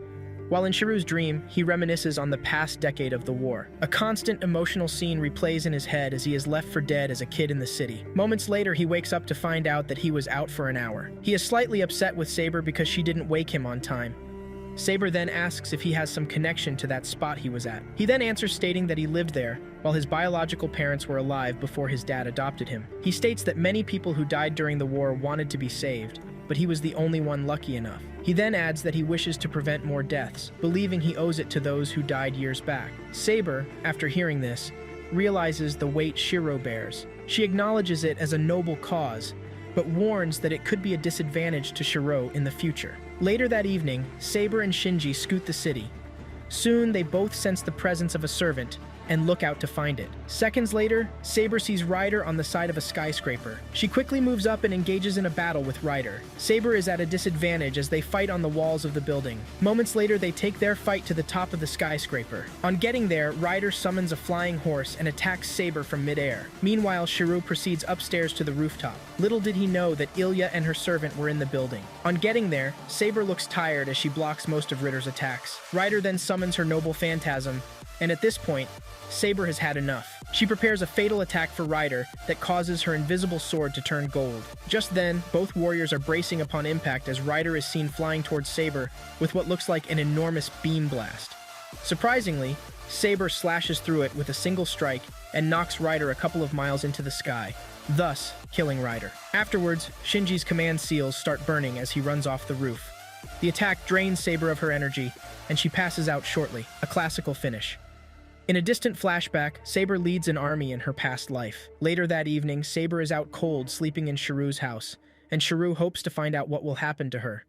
While in Shiro's dream, he reminisces on the past decade of the war. A constant emotional scene replays in his head as he is left for dead as a kid in the city. Moments later, he wakes up to find out that he was out for an hour. He is slightly upset with Saber because she didn't wake him on time. Saber then asks if he has some connection to that spot he was at. He then answers stating that he lived there while his biological parents were alive before his dad adopted him. He states that many people who died during the war wanted to be saved, but he was the only one lucky enough. He then adds that he wishes to prevent more deaths, believing he owes it to those who died years back. Saber, after hearing this, realizes the weight Shiro bears. She acknowledges it as a noble cause, but warns that it could be a disadvantage to Shiro in the future. Later that evening, Saber and Shinji scoot the city. Soon, they both sense the presence of a servant and look out to find it. Seconds later, Saber sees Ryder on the side of a skyscraper. She quickly moves up and engages in a battle with Ryder. Saber is at a disadvantage as they fight on the walls of the building. Moments later, they take their fight to the top of the skyscraper. On getting there, Ryder summons a flying horse and attacks Saber from midair. Meanwhile, Shiro proceeds upstairs to the rooftop. Little did he know that Ilya and her servant were in the building. On getting there, Saber looks tired as she blocks most of Ritter's attacks. Ryder then summons her noble phantasm, and at this point, Saber has had enough. She prepares a fatal attack for Ryder that causes her invisible sword to turn gold. Just then, both warriors are bracing upon impact as Ryder is seen flying towards Saber with what looks like an enormous beam blast. Surprisingly, Saber slashes through it with a single strike and knocks Ryder a couple of miles into the sky, thus killing Ryder. Afterwards, Shinji's command seals start burning as he runs off the roof. The attack drains Saber of her energy, and she passes out shortly, a classical finish. In a distant flashback, Saber leads an army in her past life. Later that evening, Saber is out cold sleeping in Shiru's house, and Shiru hopes to find out what will happen to her.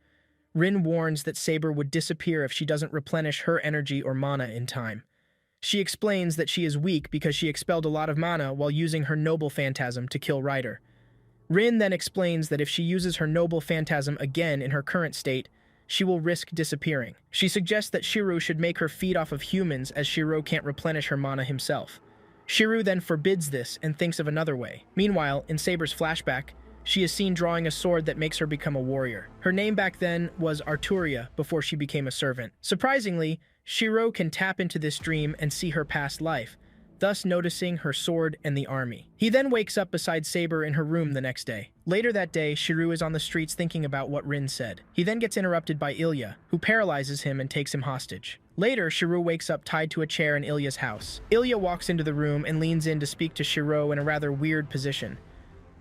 Rin warns that Saber would disappear if she doesn't replenish her energy or mana in time. She explains that she is weak because she expelled a lot of mana while using her noble phantasm to kill Ryder. Rin then explains that if she uses her noble phantasm again in her current state, she will risk disappearing. She suggests that Shiru should make her feed off of humans as Shiru can't replenish her mana himself. Shiru then forbids this and thinks of another way. Meanwhile, in Saber's flashback, she is seen drawing a sword that makes her become a warrior. Her name back then was Arturia before she became a servant. Surprisingly, Shiru can tap into this dream and see her past life, thus noticing her sword and the army. He then wakes up beside Saber in her room the next day. Later that day, Shiru is on the streets thinking about what Rin said. He then gets interrupted by Ilya, who paralyzes him and takes him hostage. Later, Shiru wakes up tied to a chair in Ilya's house. Ilya walks into the room and leans in to speak to Shiru in a rather weird position.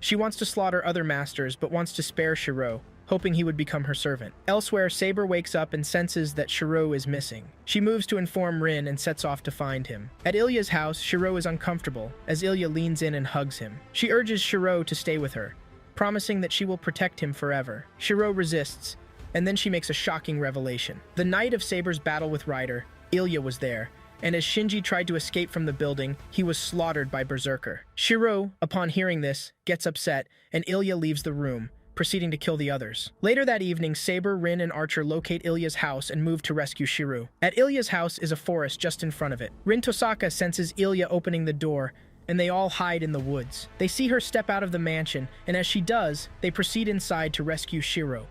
She wants to slaughter other masters, but wants to spare Shiru, hoping he would become her servant. Elsewhere, Saber wakes up and senses that Shiru is missing. She moves to inform Rin and sets off to find him. At Ilya's house, Shiru is uncomfortable, as Ilya leans in and hugs him. She urges Shiru to stay with her, promising that she will protect him forever. Shiru resists, and then she makes a shocking revelation. The night of Saber's battle with Ryder, Ilya was there, and as Shinji tried to escape from the building, he was slaughtered by Berserker. Shiru, upon hearing this, gets upset, and Ilya leaves the room, proceeding to kill the others. Later that evening, Saber, Rin, and Archer locate Ilya's house and move to rescue Shiru. At Ilya's house is a forest just in front of it. Rin Tosaka senses Ilya opening the door, and they all hide in the woods. They see her step out of the mansion, and as she does, they proceed inside to rescue Shiru.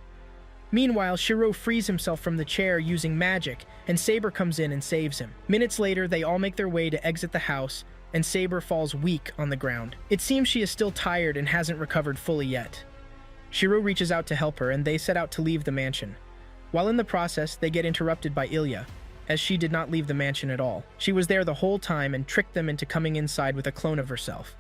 Meanwhile, Shiru frees himself from the chair using magic, and Saber comes in and saves him. Minutes later, they all make their way to exit the house, and Saber falls weak on the ground. It seems she is still tired and hasn't recovered fully yet. Shiru reaches out to help her, and they set out to leave the mansion. While in the process, they get interrupted by Ilya, as she did not leave the mansion at all. She was there the whole time and tricked them into coming inside with a clone of herself.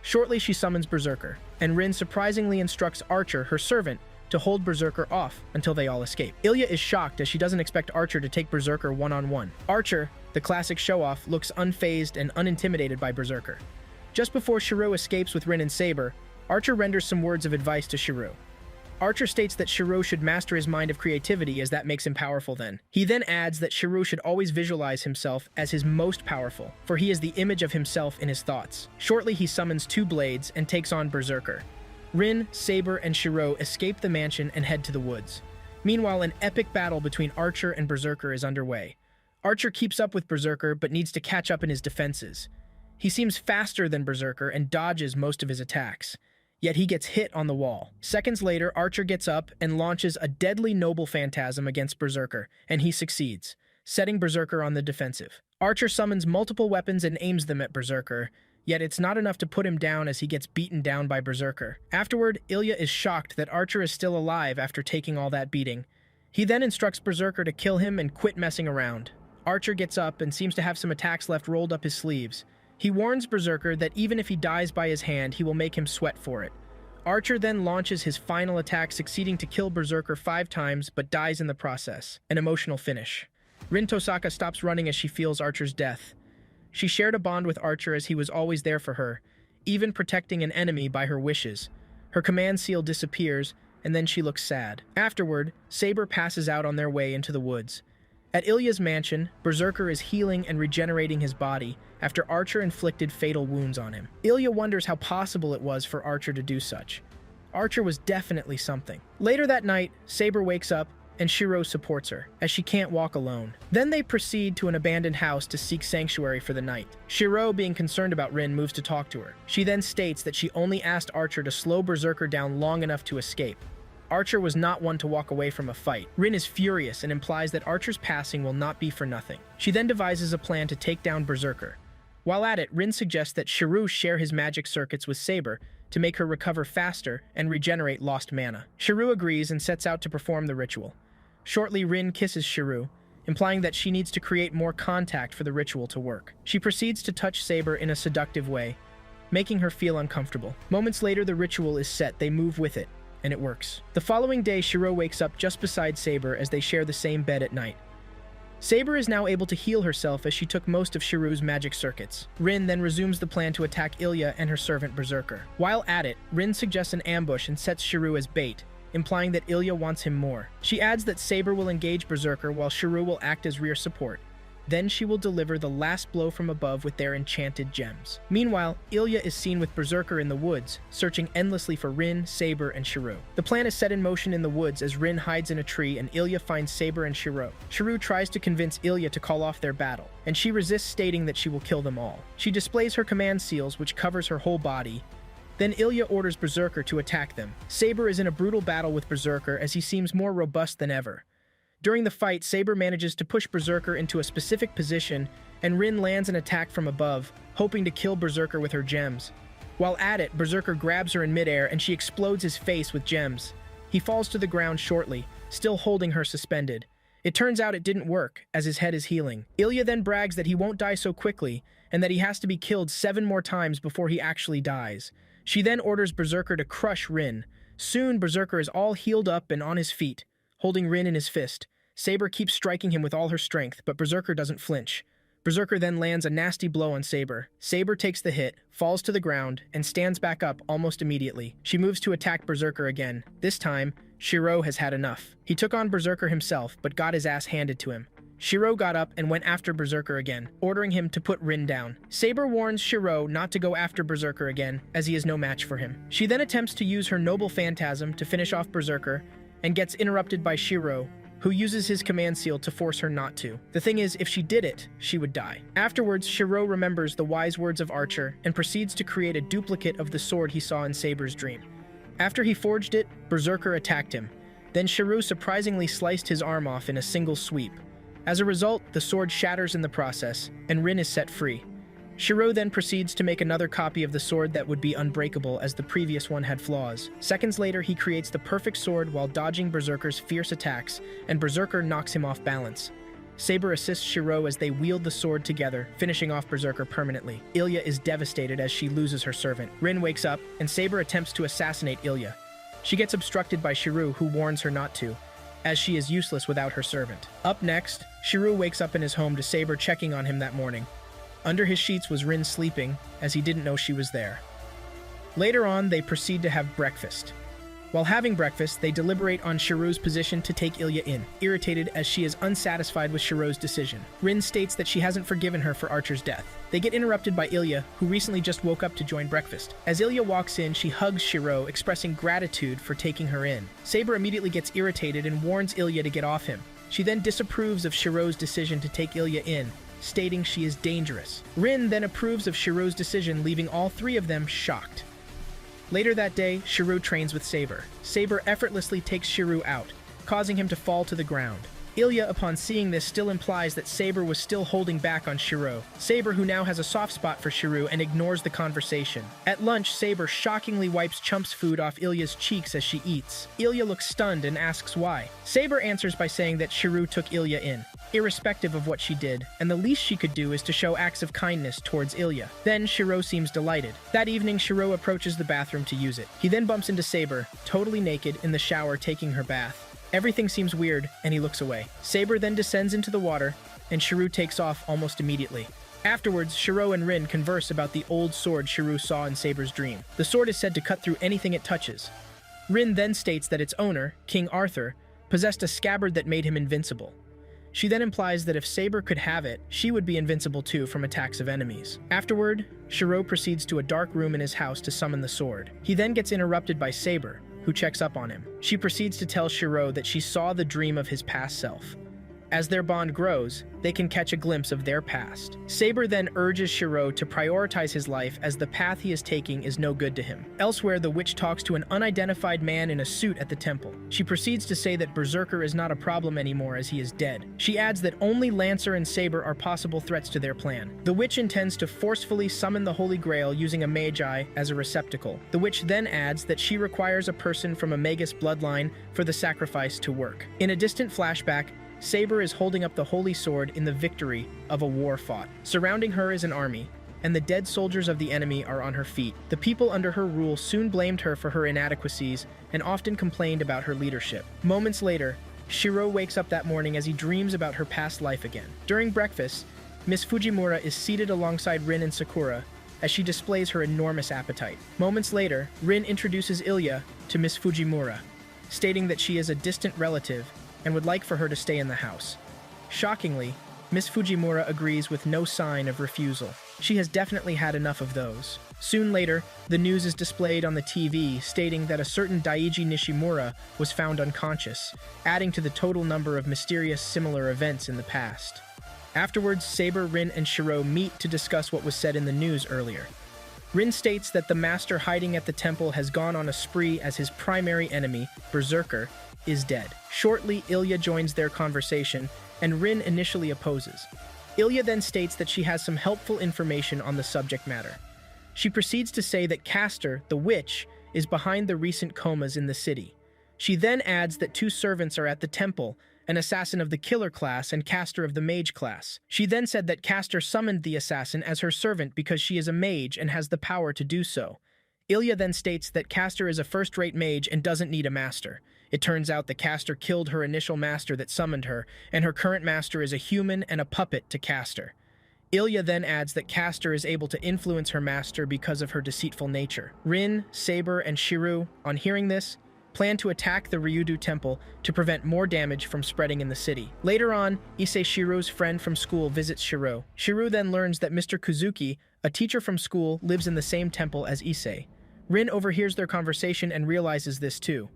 Shortly, she summons Berserker, and Rin surprisingly instructs Archer, her servant, to hold Berserker off until they all escape. Ilya is shocked as she doesn't expect Archer to take Berserker one-on-one. Archer, the classic show-off, looks unfazed and unintimidated by Berserker. Just before Shiru escapes with Rin and Saber, Archer renders some words of advice to Shiru. Archer states that Shiru should master his mind of creativity as that makes him powerful then. He then adds that Shiru should always visualize himself as his most powerful, for he is the image of himself in his thoughts. Shortly, he summons two blades and takes on Berserker. Rin, Saber, and Shiru escape the mansion and head to the woods. Meanwhile, an epic battle between Archer and Berserker is underway. Archer keeps up with Berserker but needs to catch up in his defenses. He seems faster than Berserker and dodges most of his attacks. Yet he gets hit on the wall. Seconds later, Archer gets up and launches a deadly noble phantasm against Berserker, and he succeeds, setting Berserker on the defensive. Archer summons multiple weapons and aims them at Berserker, yet it's not enough to put him down as he gets beaten down by Berserker. Afterward, Ilya is shocked that Archer is still alive after taking all that beating, He then instructs Berserker to kill him and quit messing around. Archer gets up and seems to have some attacks left rolled up his sleeves. He warns Berserker that even if he dies by his hand, he will make him sweat for it. Archer then launches his final attack, succeeding to kill Berserker 5 times, but dies in the process. An emotional finish. Rin Tosaka stops running as she feels Archer's death. She shared a bond with Archer as he was always there for her, even protecting an enemy by her wishes. Her command seal disappears, and then she looks sad. Afterward, Saber passes out on their way into the woods. At Ilya's mansion, Berserker is healing and regenerating his body after Archer inflicted fatal wounds on him. Ilya wonders how possible it was for Archer to do such. Archer was definitely something. Later that night, Saber wakes up and Shiro supports her, as she can't walk alone. Then they proceed to an abandoned house to seek sanctuary for the night. Shiro, being concerned about Rin, moves to talk to her. She then states that she only asked Archer to slow Berserker down long enough to escape. Archer was not one to walk away from a fight. Rin is furious and implies that Archer's passing will not be for nothing. She then devises a plan to take down Berserker. While at it, Rin suggests that Shiro share his magic circuits with Saber to make her recover faster and regenerate lost mana. Shiro agrees and sets out to perform the ritual. Shortly, Rin kisses Shiro, implying that she needs to create more contact for the ritual to work. She proceeds to touch Saber in a seductive way, making her feel uncomfortable. Moments later, the ritual is set. They move with it, and it works. The following day, Shiro wakes up just beside Saber as they share the same bed at night. Saber is now able to heal herself as she took most of Shiro's magic circuits. Rin then resumes the plan to attack Ilya and her servant Berserker. While at it, Rin suggests an ambush and sets Shiro as bait, implying that Ilya wants him more. She adds that Saber will engage Berserker while Shiro will act as rear support. Then she will deliver the last blow from above with their enchanted gems. Meanwhile, Ilya is seen with Berserker in the woods, searching endlessly for Rin, Saber, and Shiro. The plan is set in motion in the woods as Rin hides in a tree and Ilya finds Saber and Shiro. Shiro tries to convince Ilya to call off their battle, and she resists, stating that she will kill them all. She displays her command seals, which covers her whole body. Then Ilya orders Berserker to attack them. Saber is in a brutal battle with Berserker as he seems more robust than ever. During the fight, Saber manages to push Berserker into a specific position, and Rin lands an attack from above, hoping to kill Berserker with her gems. While at it, Berserker grabs her in midair and she explodes his face with gems. He falls to the ground shortly, still holding her suspended. It turns out it didn't work, as his head is healing. Ilya then brags that he won't die so quickly, and that he has to be killed 7 more times before he actually dies. She then orders Berserker to crush Rin. Soon, Berserker is all healed up and on his feet, holding Rin in his fist. Saber keeps striking him with all her strength, but Berserker doesn't flinch. Berserker then lands a nasty blow on Saber. Saber takes the hit, falls to the ground, and stands back up almost immediately. She moves to attack Berserker again. This time, Shiro has had enough. He took on Berserker himself, but got his ass handed to him. Shiro got up and went after Berserker again, ordering him to put Rin down. Saber warns Shiro not to go after Berserker again, as he is no match for him. She then attempts to use her Noble Phantasm to finish off Berserker, and gets interrupted by Shiro, who uses his command seal to force her not to. The thing is, if she did it, she would die. Afterwards, Shiro remembers the wise words of Archer and proceeds to create a duplicate of the sword he saw in Saber's dream. After he forged it, Berserker attacked him. Then Shiro surprisingly sliced his arm off in a single sweep. As a result, the sword shatters in the process, and Rin is set free. Shiro then proceeds to make another copy of the sword that would be unbreakable, as the previous one had flaws. Seconds later, he creates the perfect sword while dodging Berserker's fierce attacks, and Berserker knocks him off balance. Saber assists Shiro as they wield the sword together, finishing off Berserker permanently. Ilya is devastated as she loses her servant. Rin wakes up, and Saber attempts to assassinate Ilya. She gets obstructed by Shiro, who warns her not to, as she is useless without her servant. Up next, Shiro wakes up in his home to Saber checking on him that morning. Under his sheets was Rin sleeping, as he didn't know she was there. Later on, they proceed to have breakfast. While having breakfast, they deliberate on Shiro's position to take Ilya in, irritated as she is unsatisfied with Shiro's decision. Rin states that she hasn't forgiven her for Archer's death. They get interrupted by Ilya, who recently just woke up to join breakfast. As Ilya walks in, she hugs Shiro, expressing gratitude for taking her in. Saber immediately gets irritated and warns Ilya to get off him. She then disapproves of Shiro's decision to take Ilya in, stating she is dangerous. Rin then approves of Shiro's decision, leaving all 3 of them shocked. Later that day, Shiro trains with Saber. Saber effortlessly takes Shiro out, causing him to fall to the ground. Ilya, upon seeing this, still implies that Saber was still holding back on Shiro. Saber, who now has a soft spot for Shiro, and ignores the conversation. At lunch, Saber shockingly wipes Chump's food off Ilya's cheeks as she eats. Ilya looks stunned and asks why. Saber answers by saying that Shiro took Ilya in, irrespective of what she did, and the least she could do is to show acts of kindness towards Ilya. Then Shiro seems delighted. That evening, Shiro approaches the bathroom to use it. He then bumps into Saber, totally naked, in the shower taking her bath. Everything seems weird, and he looks away. Saber then descends into the water, and Shiro takes off almost immediately. Afterwards, Shiro and Rin converse about the old sword Shiro saw in Saber's dream. The sword is said to cut through anything it touches. Rin then states that its owner, King Arthur, possessed a scabbard that made him invincible. She then implies that if Saber could have it, she would be invincible too from attacks of enemies. Afterward, Shiro proceeds to a dark room in his house to summon the sword. He then gets interrupted by Saber, who checks up on him. She proceeds to tell Shiro that she saw the dream of his past self. As their bond grows, they can catch a glimpse of their past. Saber then urges Shiro to prioritize his life as the path he is taking is no good to him. Elsewhere, the witch talks to an unidentified man in a suit at the temple. She proceeds to say that Berserker is not a problem anymore as he is dead. She adds that only Lancer and Saber are possible threats to their plan. The witch intends to forcefully summon the Holy Grail using a Magi as a receptacle. The witch then adds that she requires a person from a Magus bloodline for the sacrifice to work. In a distant flashback, Saber is holding up the holy sword in the victory of a war fought. Surrounding her is an army, and the dead soldiers of the enemy are on her feet. The people under her rule soon blamed her for her inadequacies and often complained about her leadership. Moments later, Shiro wakes up that morning as he dreams about her past life again. During breakfast, Miss Fujimura is seated alongside Rin and Sakura as she displays her enormous appetite. Moments later, Rin introduces Ilya to Miss Fujimura, stating that she is a distant relative and would like for her to stay in the house. Shockingly, Miss Fujimura agrees with no sign of refusal. She has definitely had enough of those. Soon later, the news is displayed on the TV stating that a certain Daiji Nishimura was found unconscious, adding to the total number of mysterious similar events in the past. Afterwards, Saber, Rin, and Shiro meet to discuss what was said in the news earlier. Rin states that the master hiding at the temple has gone on a spree as his primary enemy, Berserker, is dead. Shortly, Ilya joins their conversation, and Rin initially opposes. Ilya then states that she has some helpful information on the subject matter. She proceeds to say that Castor, the witch, is behind the recent comas in the city. She then adds that two servants are at the temple, an assassin of the killer class and Castor of the mage class. She then said that Castor summoned the assassin as her servant because she is a mage and has the power to do so. Ilya then states that Castor is a first-rate mage and doesn't need a master. It turns out that Castor killed her initial master that summoned her, and her current master is a human and a puppet to Castor. Ilya then adds that Castor is able to influence her master because of her deceitful nature. Rin, Saber, and Shiro, on hearing this, plan to attack the Ryudu temple to prevent more damage from spreading in the city. Later on, Issei Shiro's friend from school visits Shiro. Shiro then learns that Mr. Kuzuki, a teacher from school, lives in the same temple as Issei. Rin overhears their conversation and realizes this too.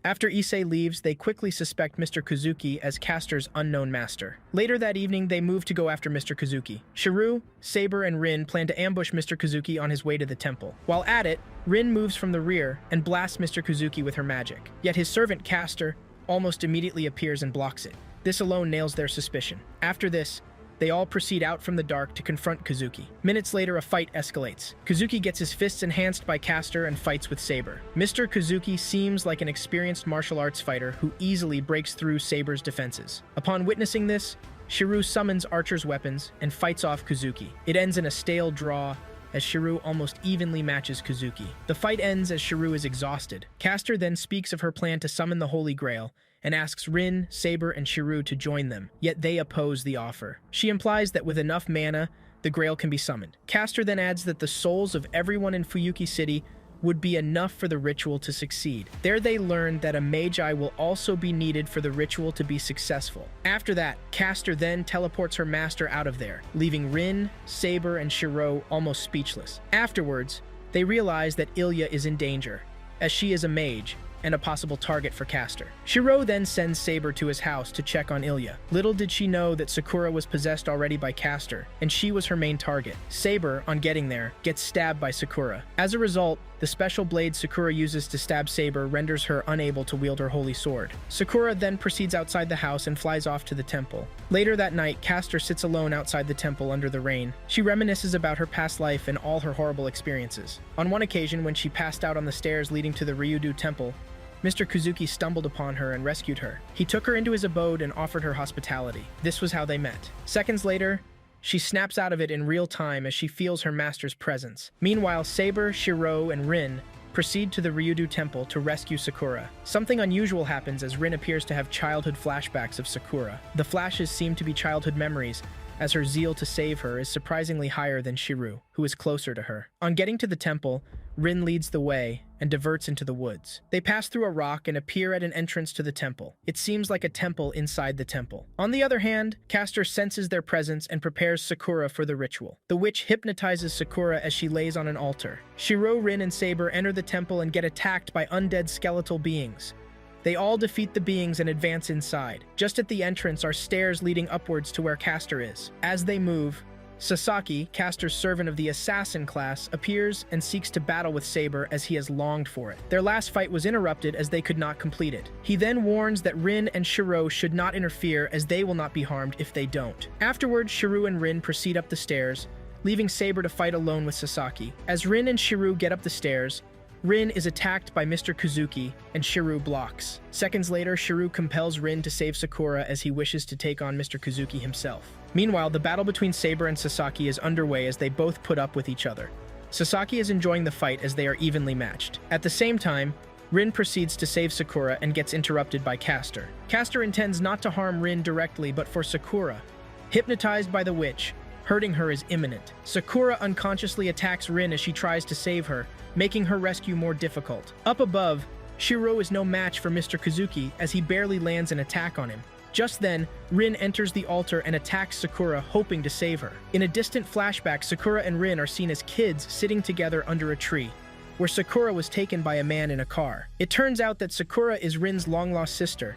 After Issei leaves, they quickly suspect Mr. Kuzuki as Castor's unknown master. Later that evening, they move to go after Mr. Kuzuki. Shiro, Saber, and Rin plan to ambush Mr. Kuzuki on his way to the temple. While at it, Rin moves from the rear and blasts Mr. Kuzuki with her magic. Yet his servant Castor almost immediately appears and blocks it. This alone nails their suspicion. After this, they all proceed out from the dark to confront Kuzuki. Minutes later, a fight escalates. Kuzuki gets his fists enhanced by Castor and fights with Saber. Mr. Kuzuki seems like an experienced martial arts fighter who easily breaks through Saber's defenses. Upon witnessing this, Shiro summons Archer's weapons and fights off Kuzuki. It ends in a stale draw as Shiro almost evenly matches Kuzuki. The fight ends as Shiro is exhausted. Castor then speaks of her plan to summon the Holy Grail and asks Rin, Saber, and Shiro to join them, yet they oppose the offer. She implies that with enough mana, the Grail can be summoned. Castor then adds that the souls of everyone in Fuyuki City would be enough for the ritual to succeed. There they learn that a Magi will also be needed for the ritual to be successful. After that, Castor then teleports her master out of there, leaving Rin, Saber, and Shiro almost speechless. Afterwards, they realize that Ilya is in danger, as she is a mage, and a possible target for Castor. Shiro then sends Saber to his house to check on Ilya. Little did she know that Sakura was possessed already by Castor, and she was her main target. Saber, on getting there, gets stabbed by Sakura. As a result, The special blade Sakura uses to stab Saber renders her unable to wield her holy sword. Sakura then proceeds outside the house and flies off to the temple. Later that night, Castor sits alone outside the temple under the rain. She reminisces about her past life and all her horrible experiences. On one occasion, when she passed out on the stairs leading to the Ryudo temple, Mr. Kuzuki stumbled upon her and rescued her. He took her into his abode and offered her hospitality. This was how they met. Seconds later, she snaps out of it in real time as she feels her master's presence. Meanwhile, Saber, Shiro, and Rin proceed to the Ryudo temple to rescue Sakura. Something unusual happens as Rin appears to have childhood flashbacks of Sakura. The flashes seem to be childhood memories, as her zeal to save her is surprisingly higher than Shiro, who is closer to her. On getting to the temple, Rin leads the way and diverts into the woods. They pass through a rock and appear at an entrance to the temple. It seems like a temple inside the temple. On the other hand, Castor senses their presence and prepares Sakura for the ritual. The witch hypnotizes Sakura as she lays on an altar. Shiro, Rin, and Saber enter the temple and get attacked by undead skeletal beings. They all defeat the beings and advance inside. Just at the entrance are stairs leading upwards to where Castor is. As they move, Sasaki, Castor's servant of the assassin class, appears and seeks to battle with Saber as he has longed for it. Their last fight was interrupted as they could not complete it. He then warns that Rin and Shiro should not interfere as they will not be harmed if they don't. Afterwards, Shiro and Rin proceed up the stairs, leaving Saber to fight alone with Sasaki. As Rin and Shiro get up the stairs, Rin is attacked by Mr. Kuzuki, and Shiro blocks. Seconds later, Shiro compels Rin to save Sakura as he wishes to take on Mr. Kuzuki himself. Meanwhile, the battle between Saber and Sasaki is underway as they both put up with each other. Sasaki is enjoying the fight as they are evenly matched. At the same time, Rin proceeds to save Sakura and gets interrupted by Castor. Castor intends not to harm Rin directly, but for Sakura. Hypnotized by the witch, hurting her is imminent. Sakura unconsciously attacks Rin as she tries to save her, making her rescue more difficult. Up above, Shiro is no match for Mr. Kuzuki as he barely lands an attack on him. Just then, Rin enters the altar and attacks Sakura, hoping to save her. In a distant flashback, Sakura and Rin are seen as kids sitting together under a tree, where Sakura was taken by a man in a car. It turns out that Sakura is Rin's long-lost sister,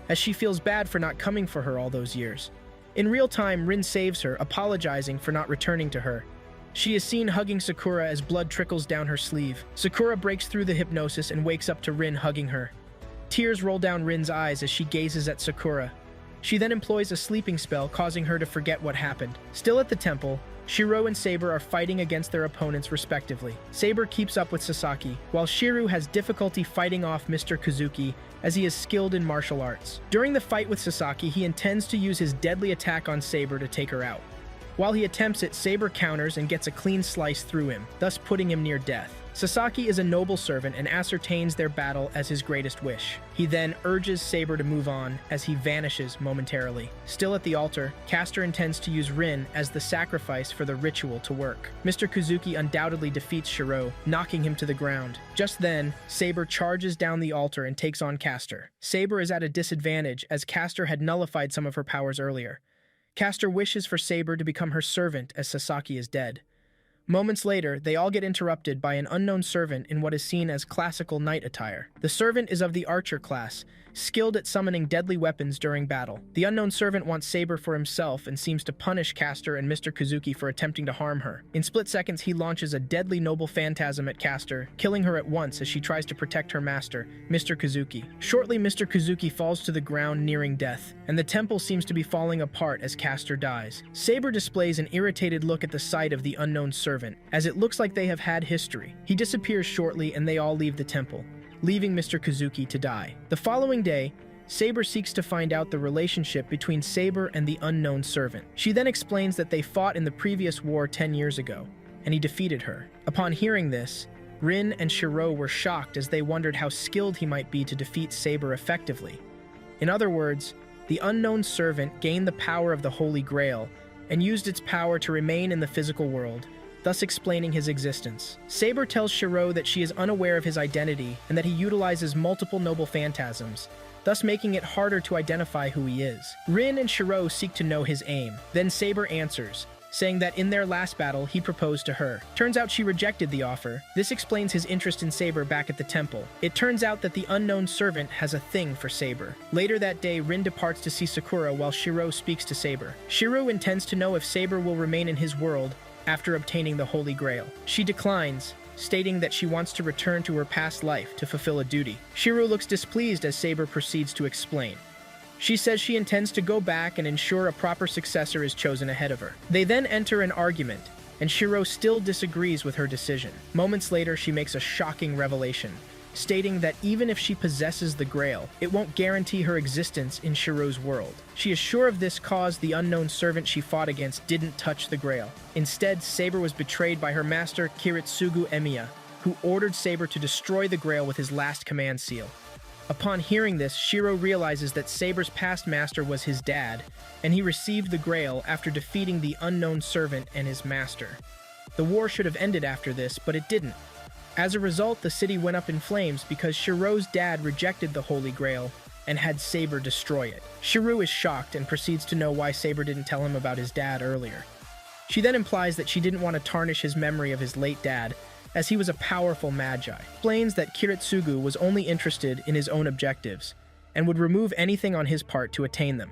as she feels bad for not coming for her all those years. In real time, Rin saves her, apologizing for not returning to her. She is seen hugging Sakura as blood trickles down her sleeve. Sakura breaks through the hypnosis and wakes up to Rin hugging her. Tears roll down Rin's eyes as she gazes at Sakura. She then employs a sleeping spell, causing her to forget what happened. Still at the temple, Shiro and Saber are fighting against their opponents respectively. Saber keeps up with Sasaki, while Shiro has difficulty fighting off Mr. Kuzuki as he is skilled in martial arts. During the fight with Sasaki, he intends to use his deadly attack on Saber to take her out. While he attempts it, Saber counters and gets a clean slice through him, thus putting him near death. Sasaki is a noble servant and ascertains their battle as his greatest wish. He then urges Saber to move on as he vanishes momentarily. Still at the altar, Castor intends to use Rin as the sacrifice for the ritual to work. Mr. Kuzuki undoubtedly defeats Shiro, knocking him to the ground. Just then, Saber charges down the altar and takes on Castor. Saber is at a disadvantage as Castor had nullified some of her powers earlier. Castor wishes for Saber to become her servant as Sasaki is dead. Moments later, they all get interrupted by an unknown servant in what is seen as classical knight attire. The servant is of the archer class, skilled at summoning deadly weapons during battle. The unknown servant wants Saber for himself and seems to punish Castor and Mr. Kuzuki for attempting to harm her. In split seconds, he launches a deadly noble phantasm at Castor, killing her at once as she tries to protect her master, Mr. Kuzuki. Shortly, Mr. Kuzuki falls to the ground nearing death, and the temple seems to be falling apart as Castor dies. Saber displays an irritated look at the sight of the unknown servant, as it looks like they have had history. He disappears shortly and they all leave the temple, leaving Mr. Kuzuki to die. The following day, Saber seeks to find out the relationship between Saber and the unknown servant. She then explains that they fought in the previous war 10 years ago, and he defeated her. Upon hearing this, Rin and Shiro were shocked as they wondered how skilled he might be to defeat Saber effectively. In other words, the unknown servant gained the power of the Holy Grail and used its power to remain in the physical world, thus explaining his existence. Saber tells Shiro that she is unaware of his identity and that he utilizes multiple noble phantasms, thus making it harder to identify who he is. Rin and Shiro seek to know his aim. Then Saber answers, saying that in their last battle, he proposed to her. Turns out she rejected the offer. This explains his interest in Saber back at the temple. It turns out that the unknown servant has a thing for Saber. Later that day, Rin departs to see Sakura while Shiro speaks to Saber. Shiro intends to know if Saber will remain in his world after obtaining the Holy Grail. She declines, stating that she wants to return to her past life to fulfill a duty. Shiro looks displeased as Saber proceeds to explain. She says she intends to go back and ensure a proper successor is chosen ahead of her. They then enter an argument, and Shiro still disagrees with her decision. Moments later, she makes a shocking revelation, stating that even if she possesses the Grail, it won't guarantee her existence in Shiro's world. She is sure of this cause the unknown servant she fought against didn't touch the Grail. Instead, Saber was betrayed by her master Kiritsugu Emiya, who ordered Saber to destroy the Grail with his last command seal. Upon hearing this, Shiro realizes that Saber's past master was his dad, and he received the Grail after defeating the unknown servant and his master. The war should have ended after this, but it didn't. As a result, the city went up in flames because Shiro's dad rejected the Holy Grail and had Saber destroy it. Shiro is shocked and proceeds to know why Saber didn't tell him about his dad earlier. She then implies that she didn't want to tarnish his memory of his late dad, as he was a powerful magi. Explains that Kiritsugu was only interested in his own objectives and would remove anything on his part to attain them.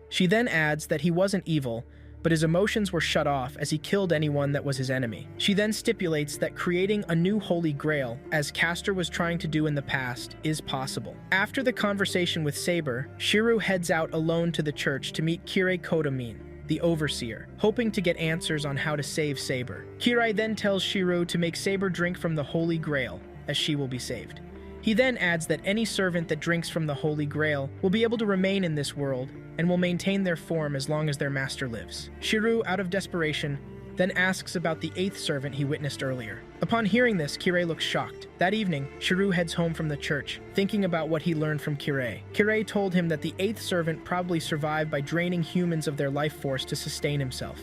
She then adds that he wasn't evil, but his emotions were shut off as he killed anyone that was his enemy. She then stipulates that creating a new Holy Grail, as Castor was trying to do in the past, is possible. After the conversation with Saber, Shiro heads out alone to the church to meet Kirei Kotomine, the overseer, hoping to get answers on how to save Saber. Kirei then tells Shiro to make Saber drink from the Holy Grail, as she will be saved. He then adds that any servant that drinks from the Holy Grail will be able to remain in this world and will maintain their form as long as their master lives. Shiro, out of desperation, then asks about the 8th servant he witnessed earlier. Upon hearing this, Kirei looks shocked. That evening, Shiro heads home from the church, thinking about what he learned from Kirei. Kirei told him that the 8th servant probably survived by draining humans of their life force to sustain himself.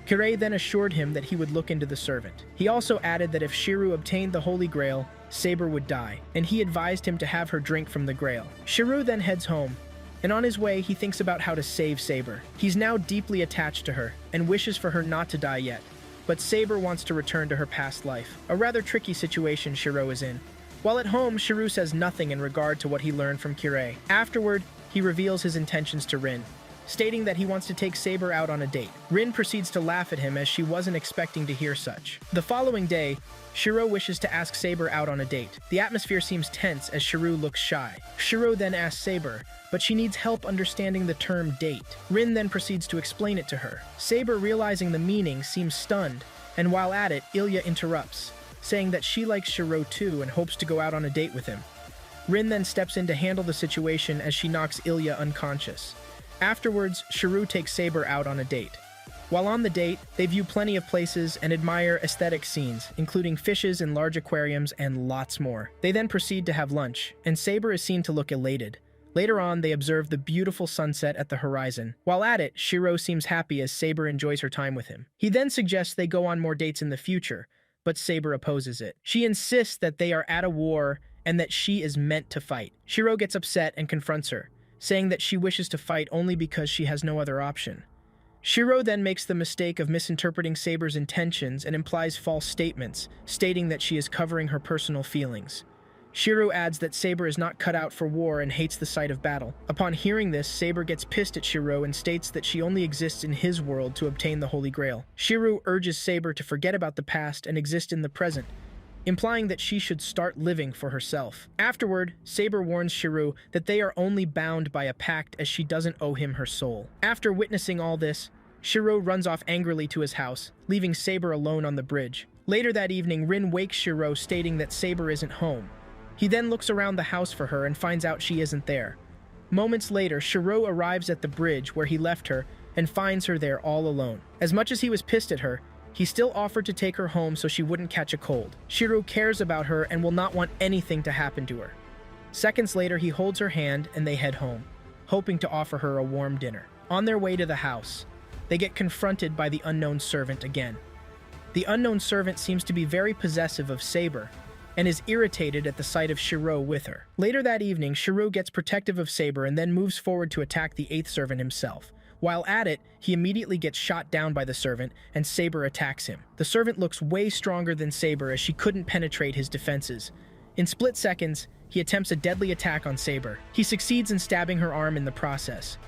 Kirei then assured him that he would look into the servant. He also added that if Shiro obtained the Holy Grail, Saber would die, and he advised him to have her drink from the Grail. Shiro then heads home, and on his way, he thinks about how to save Saber. He's now deeply attached to her, and wishes for her not to die yet, but Saber wants to return to her past life. A rather tricky situation Shiro is in. While at home, Shiro says nothing in regard to what he learned from Kirei. Afterward, he reveals his intentions to Rin, stating that he wants to take Saber out on a date. Rin proceeds to laugh at him as she wasn't expecting to hear such. The following day, Shiro wishes to ask Saber out on a date. The atmosphere seems tense as Shiro looks shy. Shiro then asks Saber, but she needs help understanding the term date. Rin then proceeds to explain it to her. Saber, realizing the meaning, seems stunned, and while at it, Ilya interrupts, saying that she likes Shiro too and hopes to go out on a date with him. Rin then steps in to handle the situation as she knocks Ilya unconscious. Afterwards, Shiro takes Saber out on a date. While on the date, they view plenty of places and admire aesthetic scenes, including fishes in large aquariums and lots more. They then proceed to have lunch, and Saber is seen to look elated. Later on, they observe the beautiful sunset at the horizon. While at it, Shiro seems happy as Saber enjoys her time with him. He then suggests they go on more dates in the future, but Saber opposes it. She insists that they are at a war and that she is meant to fight. Shiro gets upset and confronts her, saying that she wishes to fight only because she has no other option. Shiro then makes the mistake of misinterpreting Saber's intentions and implies false statements, stating that she is covering her personal feelings. Shiro adds that Saber is not cut out for war and hates the sight of battle. Upon hearing this, Saber gets pissed at Shiro and states that she only exists in his world to obtain the Holy Grail. Shiro urges Saber to forget about the past and exist in the present, implying that she should start living for herself. Afterward, Saber warns Shiro that they are only bound by a pact as she doesn't owe him her soul. After witnessing all this, Shiro runs off angrily to his house, leaving Saber alone on the bridge. Later that evening, Rin wakes Shiro stating that Saber isn't home. He then looks around the house for her and finds out she isn't there. Moments later, Shiro arrives at the bridge where he left her and finds her there all alone. As much as he was pissed at her, he still offered to take her home so she wouldn't catch a cold. Shiro cares about her and will not want anything to happen to her. Seconds later, he holds her hand and they head home, hoping to offer her a warm dinner. On their way to the house, they get confronted by the unknown servant again. The unknown servant seems to be very possessive of Saber and is irritated at the sight of Shiro with her. Later that evening, Shiro gets protective of Saber and then moves forward to attack the 8th servant himself. While at it, he immediately gets shot down by the servant, and Saber attacks him. The servant looks way stronger than Saber as she couldn't penetrate his defenses. In split seconds, he attempts a deadly attack on Saber. He succeeds in stabbing her arm in the process.